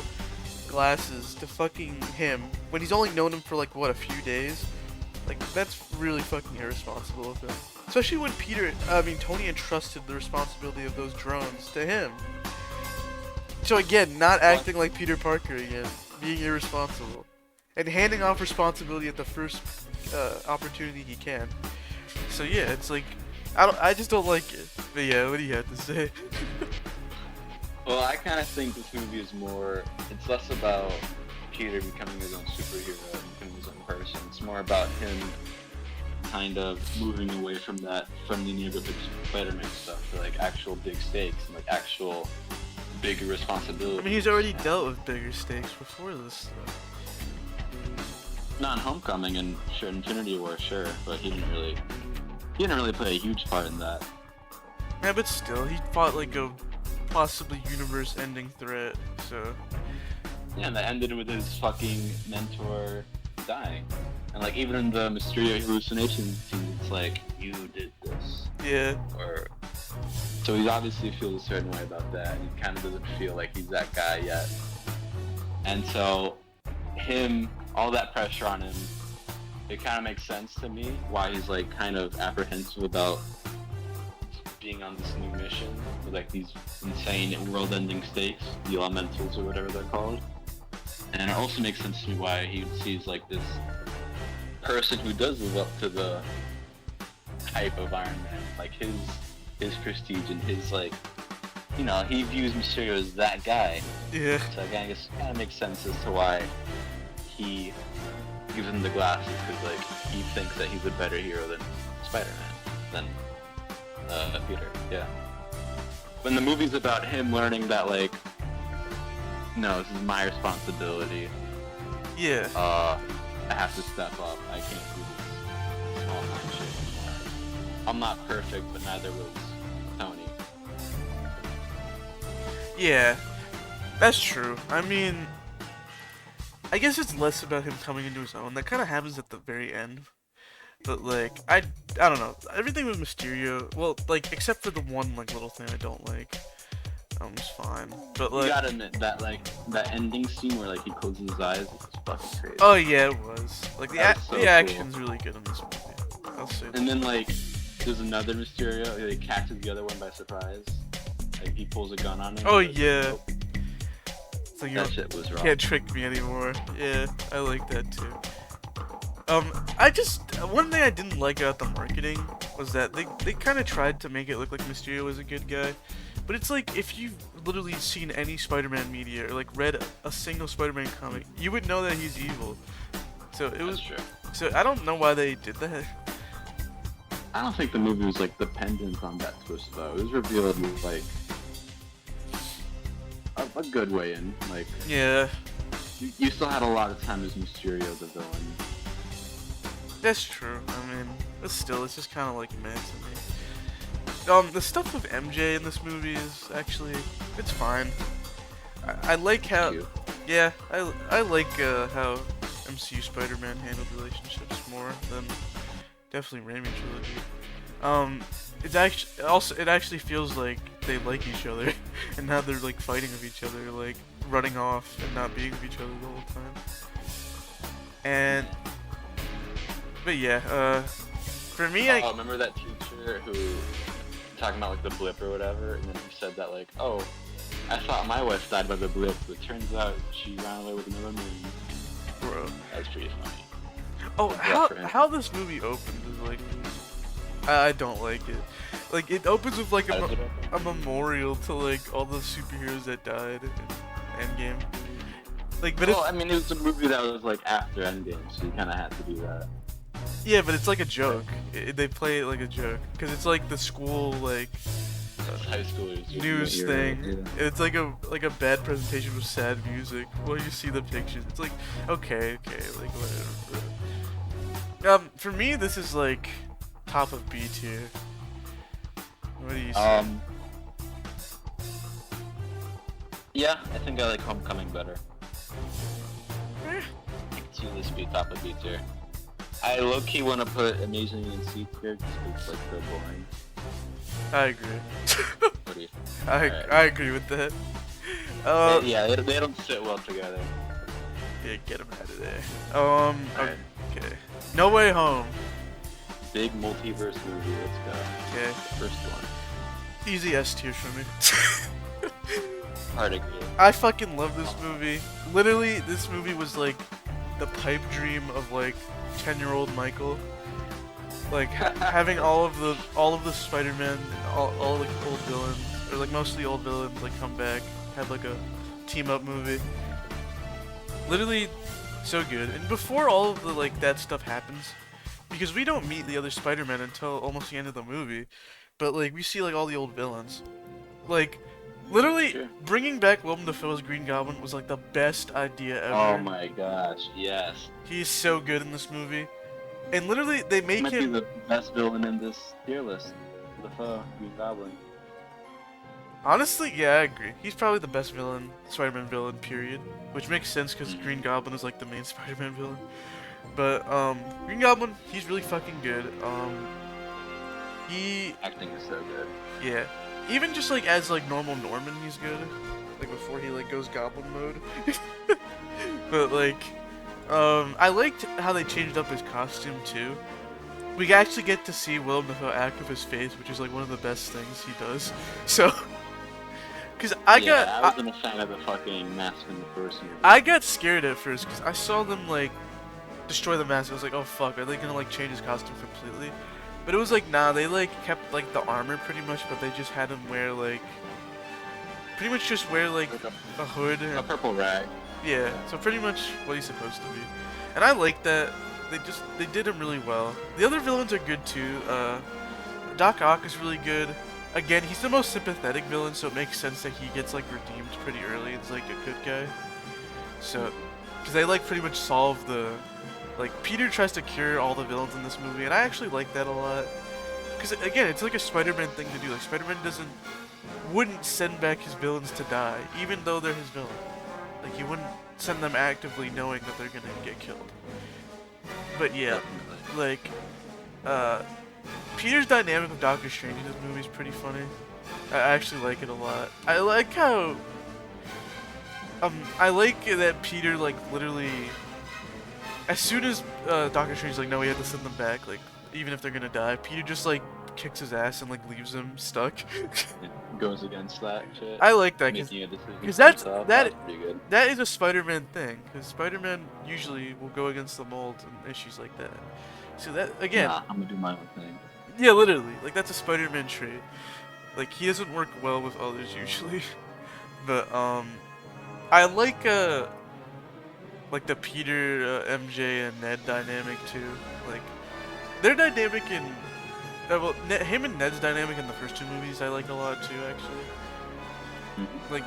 glasses to fucking him when he's only known him for, like, what, a few days? Like, that's really fucking irresponsible of him. Especially when Tony entrusted the responsibility of those drones to him. So again, not acting like Peter Parker again, being irresponsible. And handing off responsibility at the first opportunity he can. So yeah, it's like, I just don't like it. But yeah, what do you have to say? Well, I kind of think this movie is more... It's less about Peter becoming his own superhero and becoming his own person. It's more about him kind of moving away from that friendly neighborhood Spider-Man stuff to, like, actual big stakes and, like, actual bigger responsibility. I mean, he's already dealt with bigger stakes before this stuff. Not in Homecoming and sure, Infinity War, sure, but he didn't really play a huge part in that. Yeah, but still, he fought like a possibly universe-ending threat, so... Yeah, and that ended with his fucking mentor dying. And, like, even in the Mysterio hallucination scene, it's like, you did this. Yeah. Or... So he obviously feels a certain way about that, and he kind of doesn't feel like he's that guy yet. And so, all that pressure on him, it kind of makes sense to me why he's, like, kind of apprehensive about being on this new mission with, like, these insane world-ending stakes, the elementals or whatever they're called. And it also makes sense to me why he sees, like, this person who does live up to the hype of Iron Man, like his prestige and his, like, you know, he views Mysterio as that guy. Yeah. So I guess it kind of makes sense as to why he gives him the glasses, because, like, he thinks that he's a better hero than Spider-Man, than Peter, yeah. When the movie's about him learning that, like, no, this is my responsibility. Yeah. I have to step up. I can't do this small time shit anymore. I'm not perfect, but neither was Tony. Yeah, that's true. I mean, I guess it's less about him coming into his own. That kind of happens at the very end. But like, I don't know. Everything with Mysterio, well, like except for the one like little thing I don't like, it's fine. But You like, gotta admit that that ending scene where like he closes his eyes is fucking crazy. oh yeah, it was. Like That was so the cool. action's really good in this movie. I'll say that. And then like there's another Mysterio. He catches the other one by surprise. Like he pulls a gun on him. Oh and yeah. nope, So you that shit was wrong. can't trick me anymore. Yeah, I like that too. One thing I didn't like about the marketing was that they kind of tried to make it look like Mysterio was a good guy, but it's like if you've literally seen any Spider-Man media or like read a single Spider-Man comic, you would know that he's evil. So it was. That's true. So I don't know why they did that. I don't think the movie was like dependent on that twist though. It was revealed like a good way in. Like Yeah, you still had a lot of time as Mysterio the villain. that's true. I mean, but still, it's just kind of like meh to me. The stuff with MJ in this movie is actually, it's fine. I like how, Cute. yeah, I like how MCU Spider-Man handled relationships more than definitely Raimi trilogy. It actually feels like they like each other, and now they're like fighting with each other, like running off and not being with each other the whole time. And, but yeah, for me, Oh, remember that teacher who talking about like the blip or whatever, and then he said that like, oh, I thought my wife died by the blip, but turns out she ran away with another man. bro. That's pretty funny. Oh, Yeah, for him. how this movie opens is like, I don't like it. Like it opens with like How does it open? a memorial to like all the superheroes that died in Endgame. Like, but Well, I mean, it was a movie that was like after Endgame, so you kind of had to do that. yeah, but it's like a joke. They play it like a joke because it's like the school like It's high schoolers. you know, news you're- thing. yeah. It's like a bad presentation with sad music. While you see the pictures, it's like okay, like whatever. For me, this is like top of B tier. What do you say? Yeah, I think I like Homecoming better. Eh, I can see this be top of B tier. I low-key want to put Amazing in C tier just because like they're boring. I agree. What do you I agree with that. yeah, they don't sit well together. Yeah, get him out of there. Alright. Okay. No Way Home. Big multiverse movie, let's go. Okay. The first one. Easy S tier for me. Hard agree. I fucking love this movie. Literally, this movie was like the pipe dream of like 10-year-old Michael. Like having all of the Spider-Man, all like old villains, or like mostly old villains, like come back, have like a team up movie. Literally, so good. And before all of the like that stuff happens, because we don't meet the other Spider-Man until almost the end of the movie, but like we see like all the old villains, like. Literally, Sure. bringing back Willem Dafoe as Green Goblin was like the best idea ever. Oh my gosh, yes. He's so good in this movie. And literally, they He make might be him. the best villain in this tier list. The Green Goblin. Honestly, yeah, I agree. He's probably the best villain, Spider-Man villain, period. Which makes sense because Green Goblin is like the main Spider-Man villain. But, Green Goblin, he's really fucking good. He. Acting is so good. Yeah. Even just like as like normal Norman, he's good. Like before he like goes Goblin mode. But like, I liked how they changed up his costume too. We actually get to see Willem Dafoe act with his face, which is like one of the best things he does. So, cause I wasn't a fan of the fucking mask in the first movie. I got scared at first because I saw them like destroy the mask. I was like, oh fuck, are they gonna like change his costume completely? But it was like, nah, they like kept like the armor pretty much, but they just had him wear like, pretty much just wear like Like a hood. a And, purple rag. yeah, so pretty much what he's supposed to be. And I like that. They did him really well. The other villains are good too. Doc Ock is really good. Again, he's the most sympathetic villain, so it makes sense that he gets like redeemed pretty early. It's like a good guy. So, because they like pretty much solve the Like, Peter tries to cure all the villains in this movie, and I actually like that a lot. Because, again, it's like a Spider-Man thing to do. Like, Spider-Man wouldn't send back his villains to die, even though they're his villain. Like, he wouldn't send them actively knowing that they're gonna get killed. But yeah, Definitely. like, uh, Peter's dynamic with Doctor Strange in this movie is pretty funny. I actually like it a lot. I like how, I like that Peter, like, literally, as soon as Doctor Strange's like, no, we have to send them back, like, even if they're gonna die, Peter just, like, kicks his ass and, like, leaves him stuck. Goes against that shit. I like that, Making a decision because for himself, that's pretty good. that is a Spider-Man thing, because Spider-Man usually will go against the mold and issues like that. So that, again, Nah, I'm gonna do my own thing. yeah, literally, like, that's a Spider-Man trait. Like, he doesn't work well with others usually. But, I like the Peter, MJ, and Ned dynamic too. Like, their dynamic in, well, him and Ned's dynamic in the first two movies I like a lot too, actually. Mhm. Like,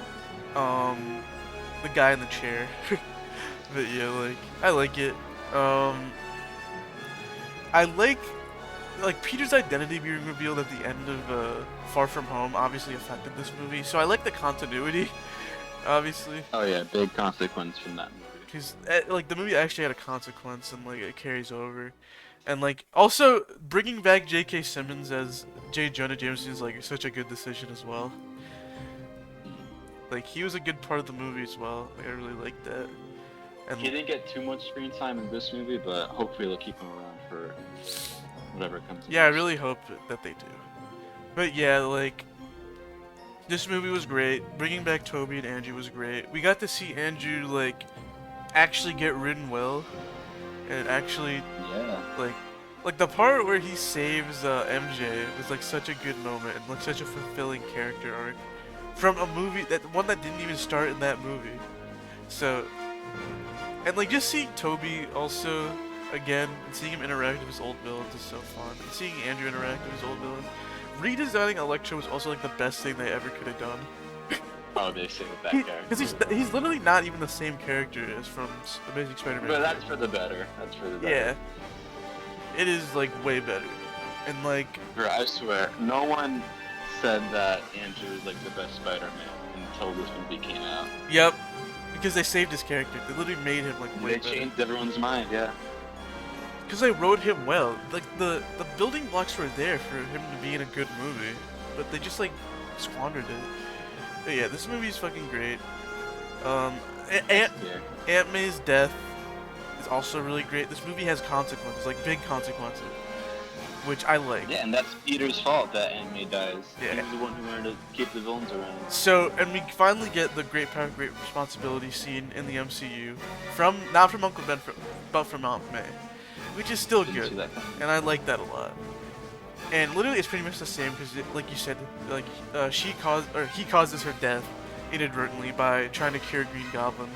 the guy in the chair. But yeah, like, I like it. I like Peter's identity being revealed at the end of Far From Home obviously affected this movie, so I like the continuity, obviously. Oh yeah, big consequence from that movie. Because, like, the movie actually had a consequence and, like, it carries over. And, like, also, bringing back J.K. Simmons as J. Jonah Jameson is, like, such a good decision as well. Like, he was a good part of the movie as well. Like, I really liked that. And He didn't get too much screen time in this movie, but hopefully they'll keep him around for whatever comes. yeah, I next. really hope that they do. But yeah, like, this movie was great. Bringing back Toby and Andrew was great. We got to see Andrew, like, actually get ridden well. And actually, Yeah. like the part where he saves MJ was, like, such a good moment and, like, such a fulfilling character arc. From a movie, one that didn't even start in that movie. So, and, like, just seeing Toby also, again, and seeing him interact with his old villains is so fun. And seeing Andrew interact with his old villains. Redesigning Electro was also, like, the best thing they ever could have done. Oh, they saved that character. Because he's literally not even the same character as from Amazing Spider-Man. But that's for the better. That's for the better. Yeah. It is, like, way better. And, like, Bro, I swear, no one said that Andrew was like the best Spider-Man until this movie came out. yep. Because they saved his character. They literally made him, like, way They better. changed everyone's mind, yeah. Because they wrote him well. Like, the building blocks were there for him to be in a good movie. But they just, like, squandered it. But yeah, this movie is fucking great. Yeah. Aunt May's death is also really great. This movie has consequences, like, big consequences. Which I like. Yeah, and that's Peter's fault that Aunt May dies. Yeah. He's the one who wanted to keep the villains around. So, and we finally get the great power, great responsibility scene in the MCU. Not from Uncle Ben, but from Aunt May. Which is still Didn't see good. that coming. And I like that a lot. And literally, it's pretty much the same because, like you said, like he causes her death inadvertently by trying to cure Green Goblin.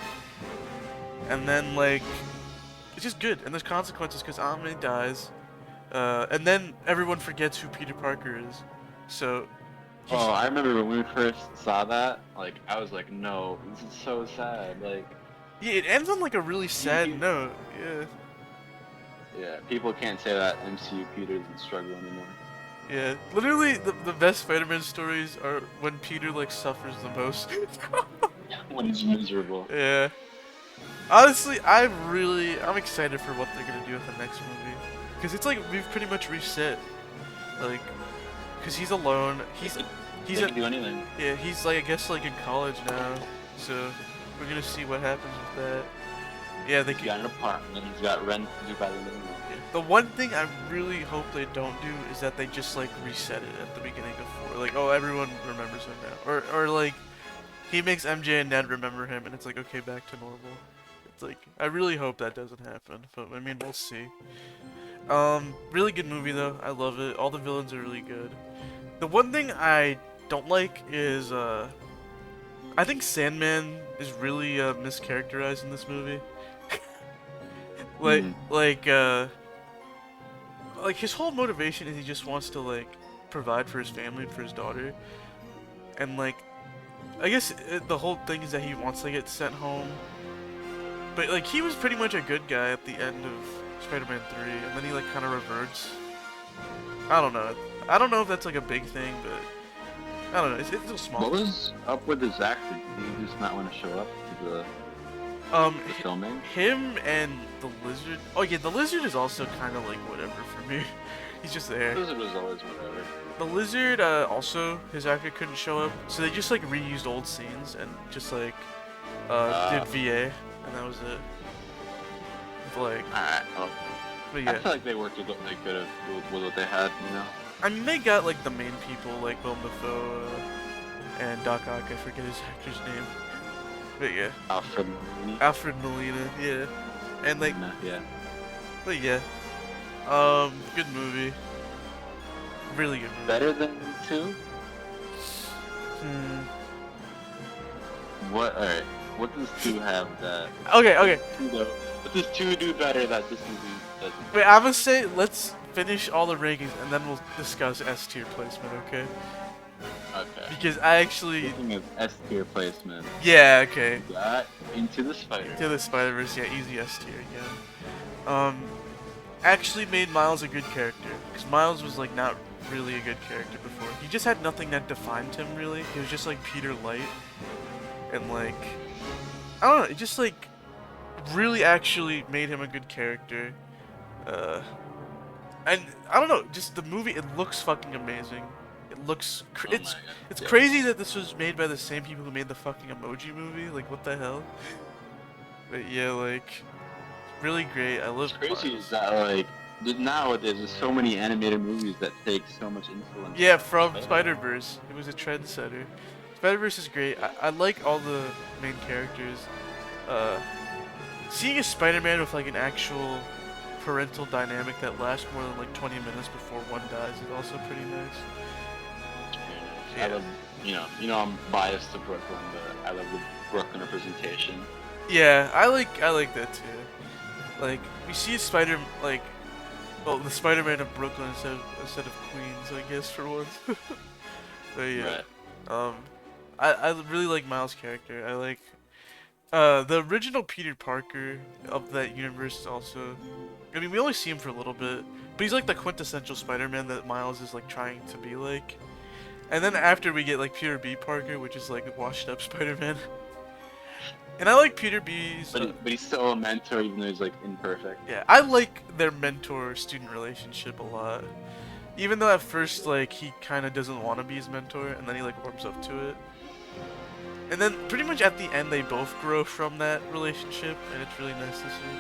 And then, like, it's just good. And there's consequences because Aunt May dies. And then everyone forgets who Peter Parker is. So. Oh, I remember when we first saw that, like, I was like, no, this is so sad. Like, Yeah, it ends on, like, a really sad you- note. Yeah. yeah, people can't say that MCU Peter doesn't struggle anymore. Yeah. Literally, the best Spider-Man stories are when Peter, like, suffers the most. When he's miserable. Yeah. Honestly, I'm excited for what they're gonna do with the next movie. Because it's like, we've pretty much reset. Like, because he's alone. He's They a, can do anything. yeah, he's, like, I guess, like, in college now. So, we're gonna see what happens with that. Yeah, they He's can. got an apartment, he's got rent to do by the end of the month. The one thing I really hope they don't do is that they just, like, reset it at the beginning of 4. Like, oh, everyone remembers him now. Or like, he makes MJ and Ned remember him, and it's like, okay, back to normal. It's like, I really hope that doesn't happen, but I mean, we'll see. Really good movie though. I love it. All the villains are really good. The one thing I don't like is, I think Sandman is really mischaracterized in this movie. Like his whole motivation is he just wants to, like, provide for his family and for his daughter, and, like, I guess the whole thing is that he wants to get sent home. But, like, he was pretty much a good guy at the end of Spider-Man 3, and then he like kind of reverts. I don't know. I don't know if that's like a big thing, but I don't know. It's still small. What was up with his actor? Did he just not want to show up to the Hi- filming? him and the lizard. Oh yeah, the lizard is also kind of like whatever for me. He's just there. Lizard was always whatever. The lizard, also his actor couldn't show up, so they just like reused old scenes and just like did VA, and that was it. Like, Alright, well, but I yeah. feel like they worked with what they could have with what they had, you know? I mean, they got like the main people, like Willem Dafoe and Doc Ock. I forget his actor's name, but yeah, Alfred Molina. Alfred Molina. Yeah, and like, Yeah. but yeah, good movie, really good movie. Better than 2? Hmm. What? Alright. What does 2 have that? Okay. 2 though. What does 2 do better that this movie doesn't? Wait, I'm gonna say let's finish all the rankings and then we'll discuss S tier placement, okay? Okay. Because I actually, Speaking of S tier placement, yeah, okay. we got Into the Spider. To the Spider-Verse, yeah, easy S tier again. Actually made Miles a good character because Miles was like not really a good character before. He just had nothing that defined him really. He was just like Peter Light, and like I don't know, it just like really actually made him a good character. And I don't know, just the movie, it looks fucking amazing. It looks Oh my it's God. it's Yeah. crazy that this was made by the same people who made the fucking Emoji movie. Like what the hell? But yeah, like really great. I love What's crazy Miles. is that like nowadays there's so many animated movies that take so much influence. Yeah, from Spider-Man. Spider-Verse. It was a trendsetter. Spider-Verse is great. I like all the main characters. Seeing a Spider-Man with like an actual parental dynamic that lasts more than like 20 minutes before one dies is also pretty nice. I love, you know I'm biased to Brooklyn, but I love the Brooklyn representation. Yeah, I like that too. Like we see the Spider-Man of Brooklyn instead of Queens, I guess for once. But yeah. Right. I really like Miles' character. I like the original Peter Parker of that universe is also. I mean, we only see him for a little bit, but he's like the quintessential Spider-Man that Miles is like trying to be like. And then after we get like Peter B. Parker, which is like a washed-up Spider-Man. And I like Peter B's. But he's still a mentor, even though he's like imperfect. Yeah, I like their mentor-student relationship a lot. Even though at first, like, he kind of doesn't want to be his mentor, and then he, like, warms up to it. And then, pretty much at the end, they both grow from that relationship, and it's really nice to see.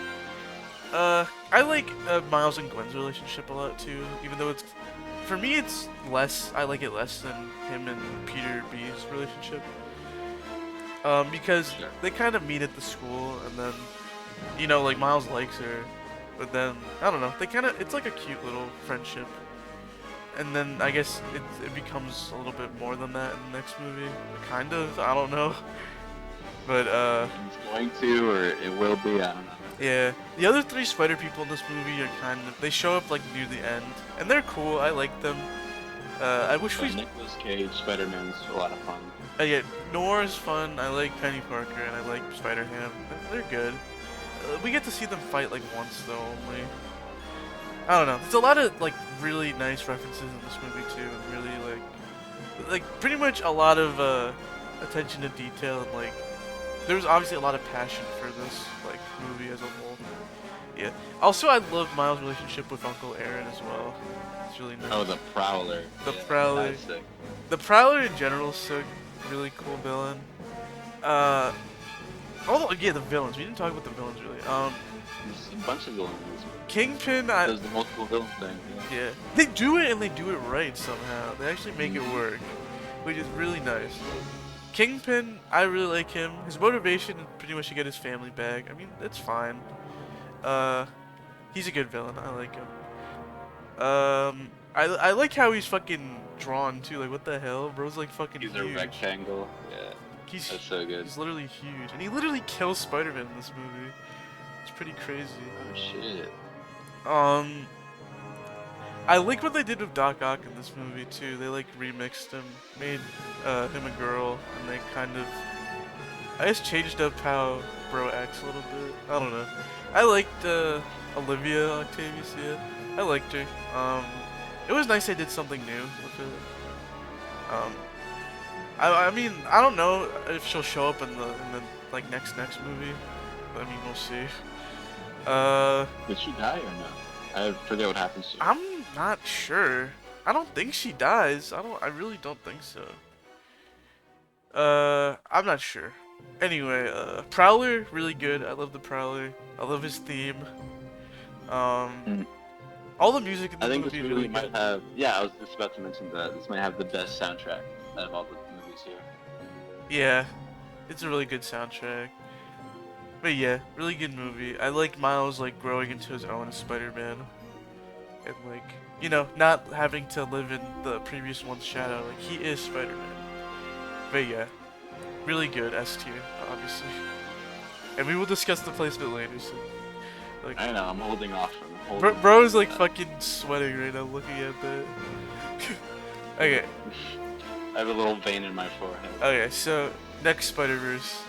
I like Miles and Gwen's relationship a lot, too. Even though it's... For me, it's less... I like it less than him and Peter B's relationship. Because Sure. they kind of meet at the school, and then, you know, like, Miles likes her. But then, I don't know, they kind of... It's like a cute little friendship. And then I guess it becomes a little bit more than that in the next movie. Kind of, I don't know. But It's going to, or it will be, I don't know. yeah. The other 3 spider people in this movie are kind of, they show up like near the end. And they're cool, I like them. I wish But we Nicolas Cage, Spider-Man's a lot of fun. yeah, Noir's fun, I like Penny Parker and I like Spider-Ham. They're good. We get to see them fight like once though only. I don't know. There's a lot of like really nice references in this movie too, and really like pretty much a lot of attention to detail, and like there's obviously a lot of passion for this like movie as a whole. Yeah. Also, I love Miles' relationship with Uncle Aaron as well. It's really nice. Oh, the Prowler. The Yeah, Prowler. that's sick. The Prowler in general is so really cool villain. Oh yeah, the villains. We didn't talk about the villains really. There's a bunch of villains in this movie. Kingpin. Does the multiple villain thing. Yeah. Yeah, they do it and they do it right somehow. They actually make it work, which is really nice. Kingpin, I really like him. His motivation is pretty much to get his family back. I mean, it's fine. He's a good villain. I like him. I like how he's fucking drawn too. Like, what the hell? Bro's like fucking He's huge. a rectangle. Yeah, He's that's so good. he's literally huge, and he literally kills Spider-Man in this movie. It's pretty crazy. Oh shit. I like what they did with Doc Ock in this movie too. They like remixed him, made him a girl, and they kind of I just changed up how bro acts a little bit. I don't know. I liked Olivia Octavius. Yeah, I liked her. It was nice they did something new with it. I mean, I don't know if she'll show up in the like next movie. I mean, we'll see. Did she die or no? I forget what happens to her. I'm not sure. I don't think she dies. I really don't think so. I'm not sure. Anyway, Prowler, really good. I love the Prowler. I love his theme. All the music in the I think movie this is movie really might good. have. Yeah, I was just about to mention that this might have the best soundtrack out of all the movies here. Yeah, it's a really good soundtrack. But yeah, really good movie. I like Miles like growing into his own as Spider-Man, and like not having to live in the previous one's shadow. Like he is Spider-Man. But yeah, really good S tier, obviously. And we will discuss the placement later. So, like, I know, I'm holding off from holding. bro is like fucking sweating right now looking at that. Okay. I have a little vein in my forehead. Okay, so next Spider-Verse.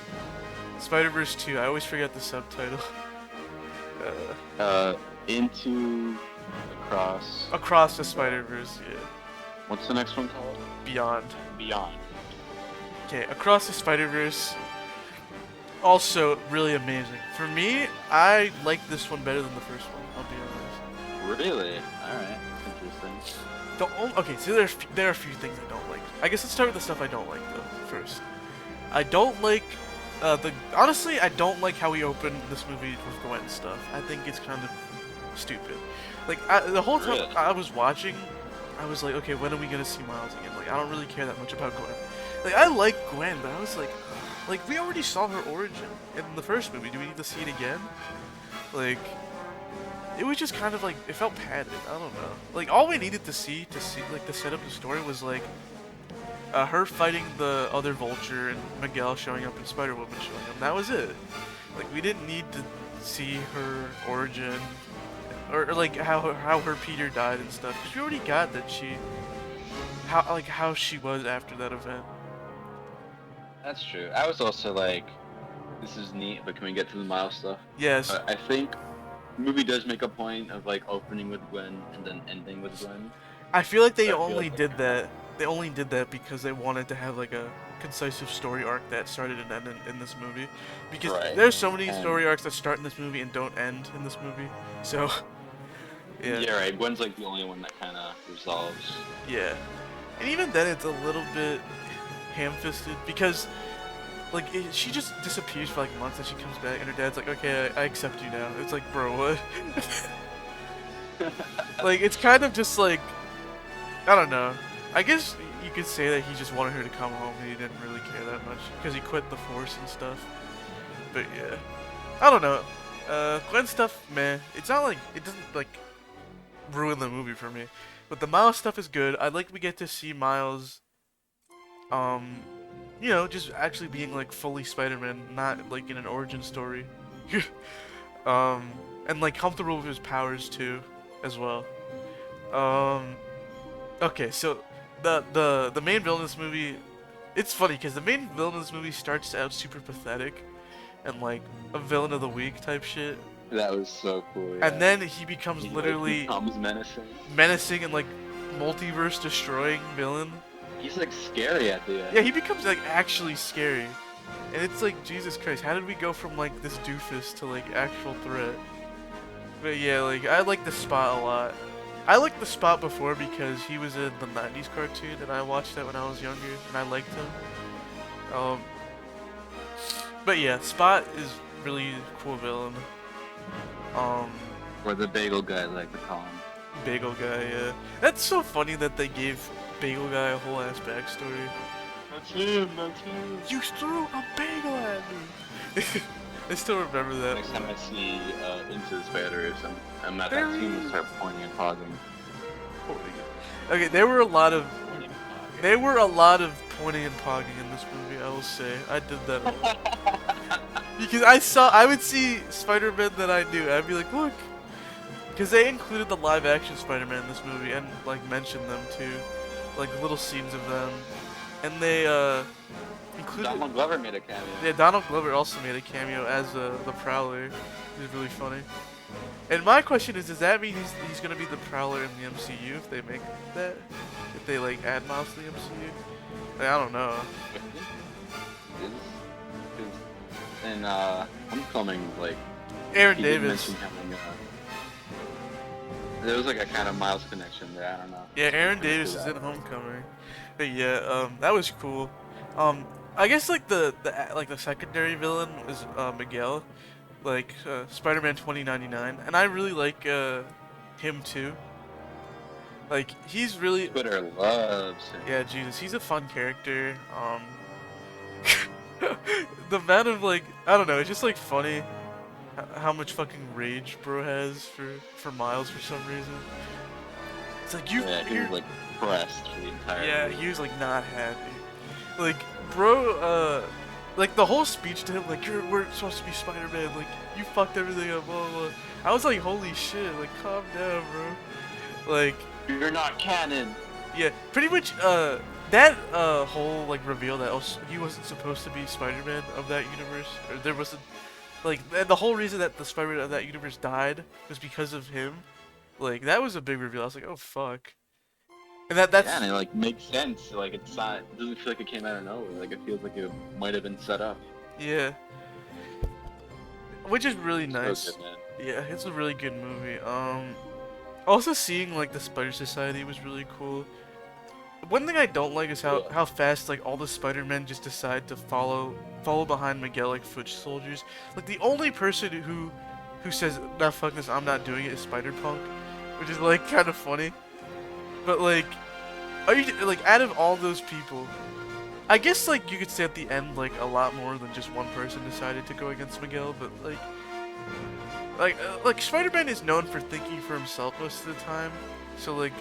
Spider-Verse 2. I always forget the subtitle. Into, Across the Spider-Verse, yeah. What's the next one called? Beyond. Beyond. Okay, Across the Spider-Verse. Also, really amazing. For me, I like this one better than the first one, I'll be honest. Really? Alright, interesting. Okay, so there are a few things I don't like. I guess let's start with the stuff I don't like, though, first. I don't like, honestly, I don't like how we open this movie with Gwen stuff. I think it's kind of stupid. Like, the whole time Really? I was watching, I was like, okay, when are we gonna see Miles again? Like, I don't really care that much about Gwen. Like, I like Gwen, but I was like, we already saw her origin in the first movie. Do we need to see it again? Like, it was just kind of like, it felt padded. I don't know. Like, all we needed to see, like, to set up the story was, like, her fighting the other Vulture and Miguel showing up and Spider-Woman showing up. That was it. Like, we didn't need to see her origin or like how her Peter died and stuff. Cause we already got that how she was after that event. That's true. I was also like, this is neat, but can we get to the Miles stuff? Yes. I think the movie does make a point of like opening with Gwen and then ending with Gwen. I feel like they I feel only like did that. They only did that because they wanted to have like a concisive story arc that started and ended in this movie. Because Right. there's so many And- story arcs that start in this movie and don't end in this movie. So, yeah. Yeah, right. Gwen's like the only one that kind of resolves. Yeah. And even then, it's a little bit ham-fisted because, like, she just disappears for like months and she comes back and her dad's like, okay, I accept you now. It's like, bro, what? Like, it's kind of just like, I don't know. I guess you could say that he just wanted her to come home and he didn't really care that much because he quit the Force and stuff. But yeah. I don't know. Gwen stuff, meh. It's not like, it doesn't like ruin the movie for me. But the Miles stuff is good. I like we get to see Miles, just actually being like fully Spider-Man, not like in an origin story. And like comfortable with his powers too, as well. Okay, so the main villain in this movie, it's funny because the main villain in this movie starts out super pathetic, and like a villain of the week type shit. That was so cool. Yeah. And then he becomes literally becomes menacing and like multiverse destroying villain. He's like scary at the end. Yeah, he becomes like actually scary. And it's like, Jesus Christ, how did we go from like this doofus to like actual threat? But yeah, like I like the Spot a lot. I liked the Spot before because he was in the 90s cartoon and I watched that when I was younger and I liked him. But yeah, Spot is really cool villain. Or the bagel guy, like the call him. Bagel Guy, yeah. That's so funny that they gave Bagel Guy a whole ass backstory. That's him. You threw a bagel at me! I still remember that. Next time I see Into the Spider-Verse, I'm at There that he scene is. and start pointing and pausing. Okay, there were a lot of pointing and pogging in this movie, I will say. I did that a lot. Because I would see Spider-Man that I knew, I'd be like, look! Because they included the live-action Spider-Man in this movie, and, like, mentioned them, too. Like, little scenes of them. And they, included. Donald Glover made a cameo. Yeah, Donald Glover also made a cameo as the Prowler. He's really funny. And my question is, does that mean he's gonna be the Prowler in the MCU if they make that? If they like add Miles to the MCU? Like, I don't know. In Homecoming, like Aaron he did Davis. mention having there was like a kind of Miles connection there. I don't know. Yeah, Aaron I can see Davis is that. in Homecoming. But yeah, that was cool. I guess like the secondary villain was Miguel, like Spider-Man 2099, and I really like him too. Like he's really Twitter loves him. yeah, Jesus, he's a fun character. The amount of like I don't know, it's just like funny how much fucking rage bro has for Miles for some reason. It's like Yeah, he you're was like pressed for the entire. yeah, movie. he was like not happy. Like, bro, like the whole speech to him, like we're supposed to be Spider-Man, like you fucked everything up, blah blah blah. I was like, holy shit, like calm down, bro. Like, You're not canon. yeah, pretty much, that whole like reveal that he wasn't supposed to be Spider-Man of that universe, or there wasn't, like, and the whole reason that the Spider-Man of that universe died was because of him. Like, that was a big reveal. I was like, oh fuck. And that's Yeah, and it like makes sense. Like it's not. It doesn't feel like it came out of nowhere. Like it feels like it might have been set up. yeah, which is really So nice. good, man. Yeah, it's a really good movie. Also seeing like the Spider Society was really cool. One thing I don't like is Yeah. how fast like all the Spider-Men just decide to follow behind Miguel like foot soldiers. Like the only person who says nah fuck this, I'm not doing it is Spider-Punk, which is like kind of funny. But like, are you like out of all those people? I guess like you could say at the end like a lot more than just one person decided to go against Miguel, but like Spider-Man is known for thinking for himself most of the time, so like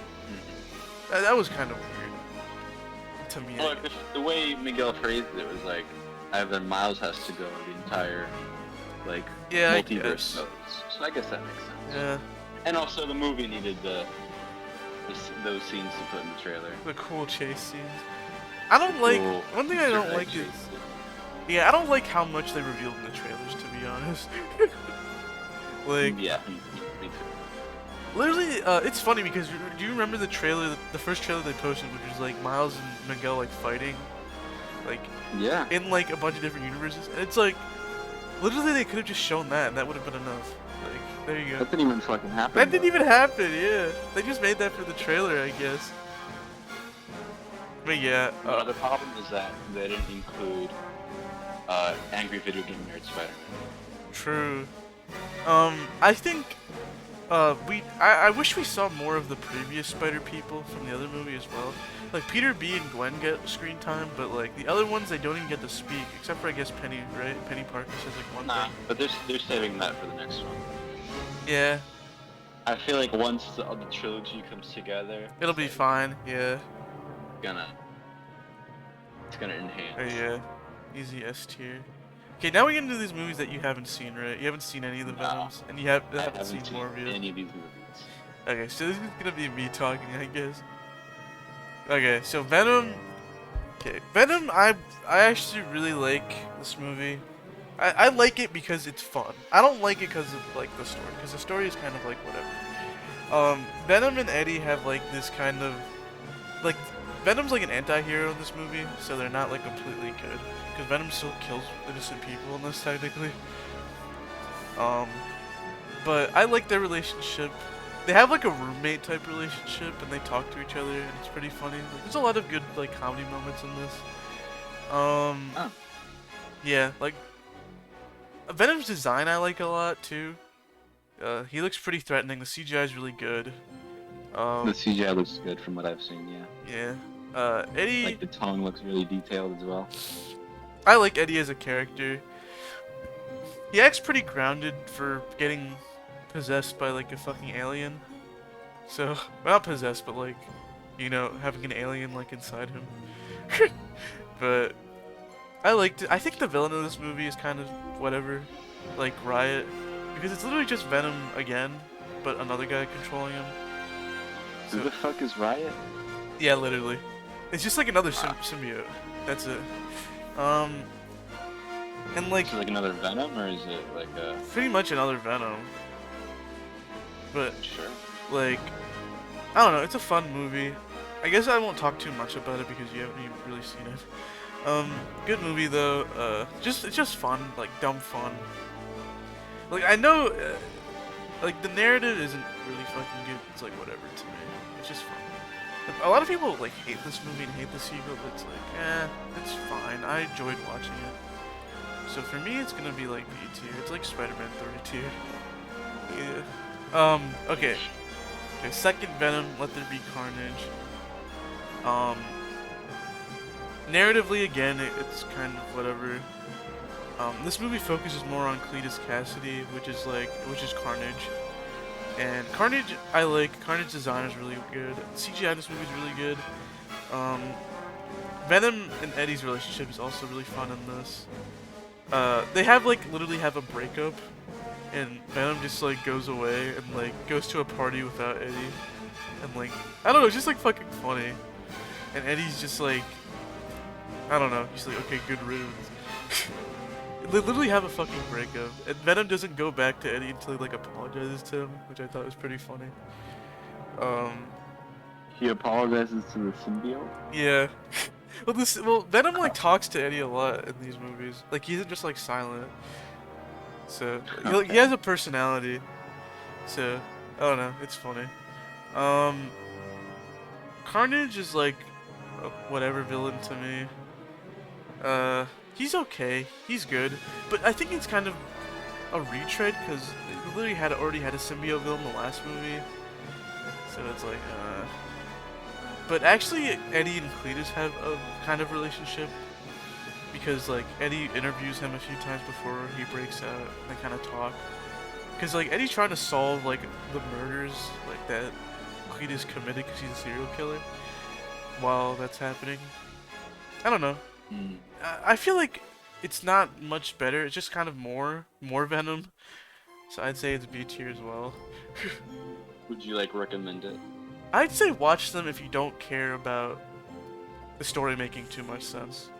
that was kind of weird to me. Well, like the way Miguel phrased it was like, either Miles has to go, or the entire like Yeah, I multiverse guess. goes. So I guess that makes sense. Yeah, And also the movie needed those scenes to put in the trailer. the cool chase scenes. I don't like Cool one thing I don't Easter egg like is chase. yeah I don't like how much they revealed in the trailers, to be honest. Like Yeah, me too. literally, it's funny because do you remember the trailer, the first trailer they posted, which was like Miles and Miguel like fighting, like Yeah. in like a bunch of different universes, and it's like literally they could have just shown that and that would have been enough. Like there you go. That didn't even fucking happen. That didn't though. even happen. Yeah, they just made that for the trailer, I guess. But yeah, The problem is that they didn't include Angry Video Game Nerd Spider-Man. true. I think I wish we saw more of the previous Spider people from the other movie as well. Like Peter B and Gwen get screen time, but like the other ones they don't even get to speak, except for I guess Penny, right? Penny Parker says like one Nah, thing. but they're saving that for the next one. Yeah, I feel like once the trilogy comes together, it'll be fine. Yeah, it's gonna enhance. yeah, easy S tier. Okay, now we get into these movies that you haven't seen, right? You haven't seen any of the Nah. Venoms, and you I haven't haven't seen seen Morbius. any of these movies. Okay, so this is gonna be me talking, I guess. Okay, so Venom. Okay, Venom. I actually really like this movie. I like it because it's fun. I don't like it because of like the story, because the story is kind of like whatever. Venom and Eddie have like this kind of like Venom's like an anti-hero in this movie, so they're not like completely good. Because Venom still kills innocent people in this technically. But I like their relationship. They have like a roommate type relationship, and they talk to each other, and it's pretty funny. Like, there's a lot of good like comedy moments in this. Yeah, like Venom's design I like a lot too. He looks pretty threatening. The CGI is really good. The CGI looks good from what I've seen. Yeah. Yeah. Eddie. Like the tongue looks really detailed as well. I like Eddie as a character. He acts pretty grounded for getting possessed by like a fucking alien. So, well, not possessed, but like, you know, having an alien like inside him. But I liked it. I think the villain of this movie is kind of whatever, like Riot, because it's literally just Venom again, but another guy controlling him. Who the fuck is Riot? Yeah, literally. It's just like another symbiote. That's it. Um, and like Is it like another Venom, or is it like a pretty much another Venom, but sure? like I don't know. It's a fun movie. I guess I won't talk too much about it because you haven't even really seen it. Good movie though. It's just fun, like dumb fun. Like I know, like the narrative isn't really fucking good. It's like whatever to me. It's just fun. A lot of people like hate this movie and hate the sequel, but it's like, it's fine. I enjoyed watching it. So for me, it's gonna be like B tier. It's like Spider-Man 30 tier. Yeah. Okay. Okay. Second Venom. Let There Be Carnage. Narratively, again, it's kind of whatever. This movie focuses more on Cletus Cassidy, which is Carnage. And Carnage, I like. Carnage design is really good. CGI in this movie is really good. Venom and Eddie's relationship is also really fun in this. They literally have a breakup, and Venom just like goes away and like goes to a party without Eddie, and like I don't know, it's just like fucking funny. And Eddie's just like, I don't know, he's like, okay, good riddance. They literally have a fucking breakup, and Venom doesn't go back to Eddie until he like apologizes to him, which I thought was pretty funny. He apologizes to the symbiote. Yeah. Well, Venom like talks to Eddie a lot in these movies. Like he isn't just like silent. So he has a personality. So I don't know, it's funny. Carnage is like a whatever villain to me. He's okay. He's good, but I think it's kind of a retread because they literally already had a symbiote villain in the last movie. So it's like, But actually, Eddie and Cletus have a kind of relationship because like Eddie interviews him a few times before he breaks out. And they kind of talk because like Eddie's trying to solve like the murders like that Cletus committed because he's a serial killer. While that's happening, I don't know. I feel like it's not much better. It's just kind of more Venom. So I'd say it's B tier as well. Would you like recommend it? I'd say watch them if you don't care about the story making too much sense.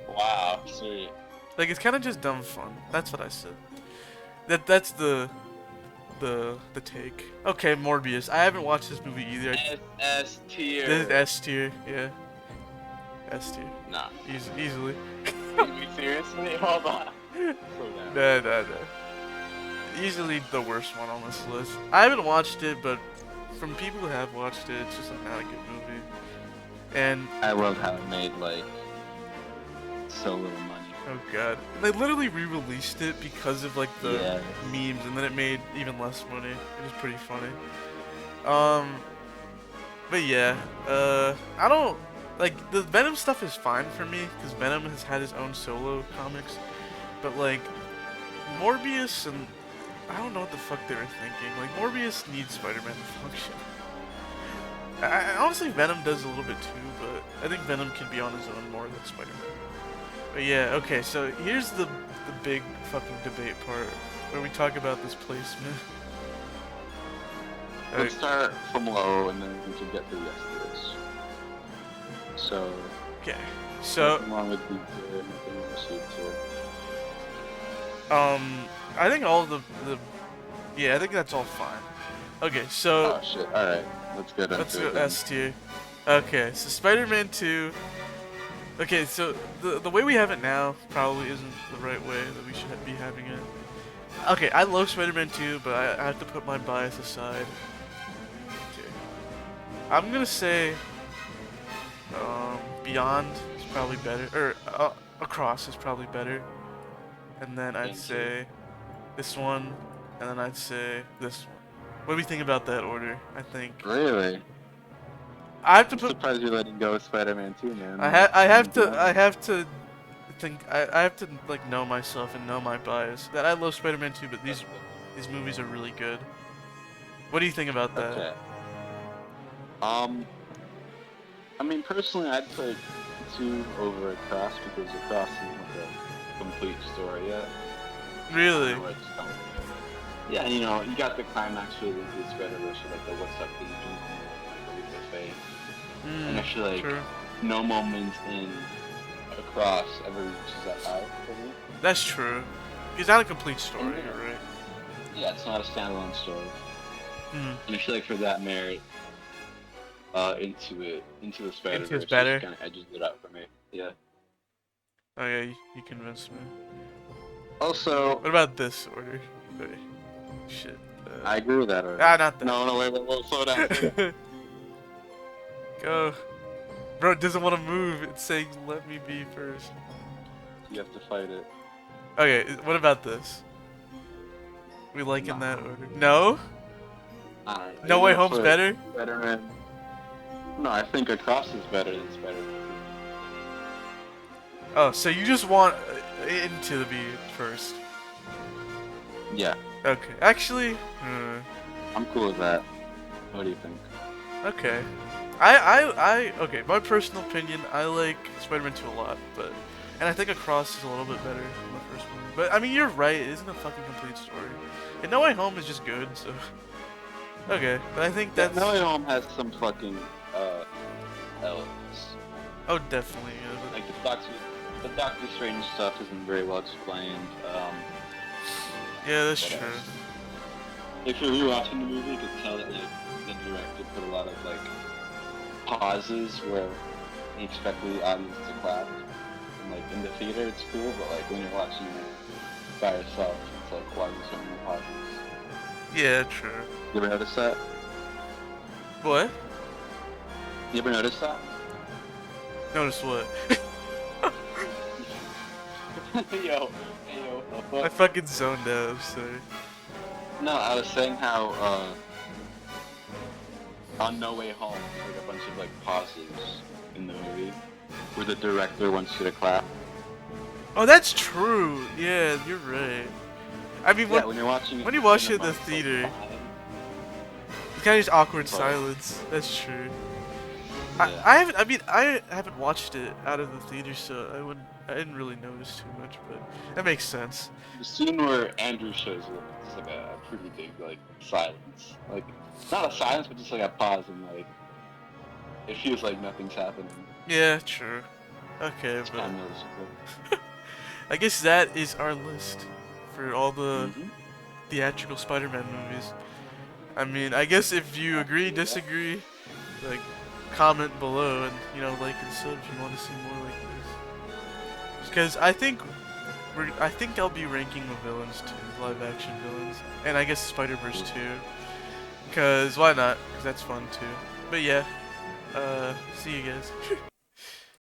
Wow, sweet. Like it's kind of just dumb fun. That's what I said. That's the take. Okay, Morbius. I haven't watched this movie either. S tier. This is S tier. Yeah. S tier. Nah. Easily. Seriously? Hold on. No. Easily the worst one on this list. I haven't watched it, but from people who have watched it, it's just like not a good movie. And I love how it made like so little money. oh god, they literally re-released it because of like the Yes. memes, and then it made even less money. It was pretty funny. But yeah, I don't like the Venom stuff is fine for me because Venom has had his own solo comics, but like Morbius and I don't know what the fuck they were thinking. Like Morbius needs Spider-Man to function. I honestly Venom does a little bit too, but I think Venom can be on his own more than Spider-Man. But yeah, okay, so here's the big fucking debate part where we talk about this placement. Let's start from low and then we can get to the rest of this. So Okay, so nothing wrong with B tier, nothing wrong with C tier. I think all the yeah, I think that's all fine. Okay, so Oh shit, alright. Let's get let's into go it. then. S tier. Okay, so Spider-Man 2. Okay, so the way we have it now probably isn't the right way that we should be having it. Okay, I love Spider-Man 2, but I have to put my bias aside. Okay. I'm gonna say Beyond is probably better, or Across is probably better. And then I'd Thank you. say this one, and then I'd say this one. What do we think about that order? I think Really? I have to I'm put. surprised you're letting go of Spider-Man 2, man. I have to think. I have to like know myself and know my bias. That I love Spider-Man 2, but these movies are really good. What do you think about that? Okay. I mean, personally, I'd put 2 over Across because Across isn't like a complete story yet. Really? Where it's done. Yeah, you know, you got the climax with the Spider-Verse, like the what's up Legion, like the Leap of Faith. And I feel like True. no moment in Cross ever reaches that high for me. That's true. It's not a complete story, Mhm. you're right. Yeah, it's not a standalone story. Hmm. And I feel like for that merit, Into the Spider-Verse better? just kind of edges it out for me. Yeah. Oh yeah, you convinced me. Also, What about this order? Wait. Shit. I agree with that already. Ah, not that. No, wait, slow down. Go. Bro, it doesn't want to move. It's saying, let me be first. You have to fight it. Okay, what about this? We like in No. that order. No? I don't know. No You're Way gonna Home's put better? Spider-Man. No, I think Across is better than Spider-Man. Oh, so you just want Into to be first. Yeah, Okay. Actually, I'm cool with that. What do you think? okay. Okay, my personal opinion, I like Spider-Man 2 a lot, and I think Across is a little bit better than the first one. But, I mean, you're right, it isn't a fucking complete story. And No Way Home is just good, so... Okay, but I think that's... No Way Home has some fucking elements. Oh, definitely. Yeah, Like the Doctor Strange stuff isn't very well explained. yeah, that's What true. else? If you're rewatching the movie, you can tell that like the director put a lot of like pauses where he expected the audience to clap. And like in the theater, it's cool, but like when you're watching it by yourself, it's like why are there so many pauses? Yeah, true. You ever notice that? What? You ever notice that? Notice what? yo, I fucking zoned out, I'm sorry. No, I was saying how on No Way Home, there's like a bunch of like pauses in the movie where the director wants you to clap. Oh, that's true. Yeah, you're right. I mean, Yeah, when you're watching it, when you watch in it in the bunch of, theater, like, it's kind of just awkward But- silence. That's true. Yeah. I haven't watched it out of the theater, so I didn't really notice too much, but that makes sense. The scene where Andrew shows up, it's like a pretty big like silence. Like not a silence, but just like a pause and like it feels like nothing's happening. Yeah, true. Okay, It's but kind of noticeable. I guess that is our list for all the Mhm. theatrical Spider-Man movies. I mean, I guess if you agree, disagree, like, comment below and, like and sub if you want to see more like this. Because I think I'll be ranking the villains too, live action villains. And I guess Spider-Verse too. Because why not? Because that's fun too. But yeah, see you guys.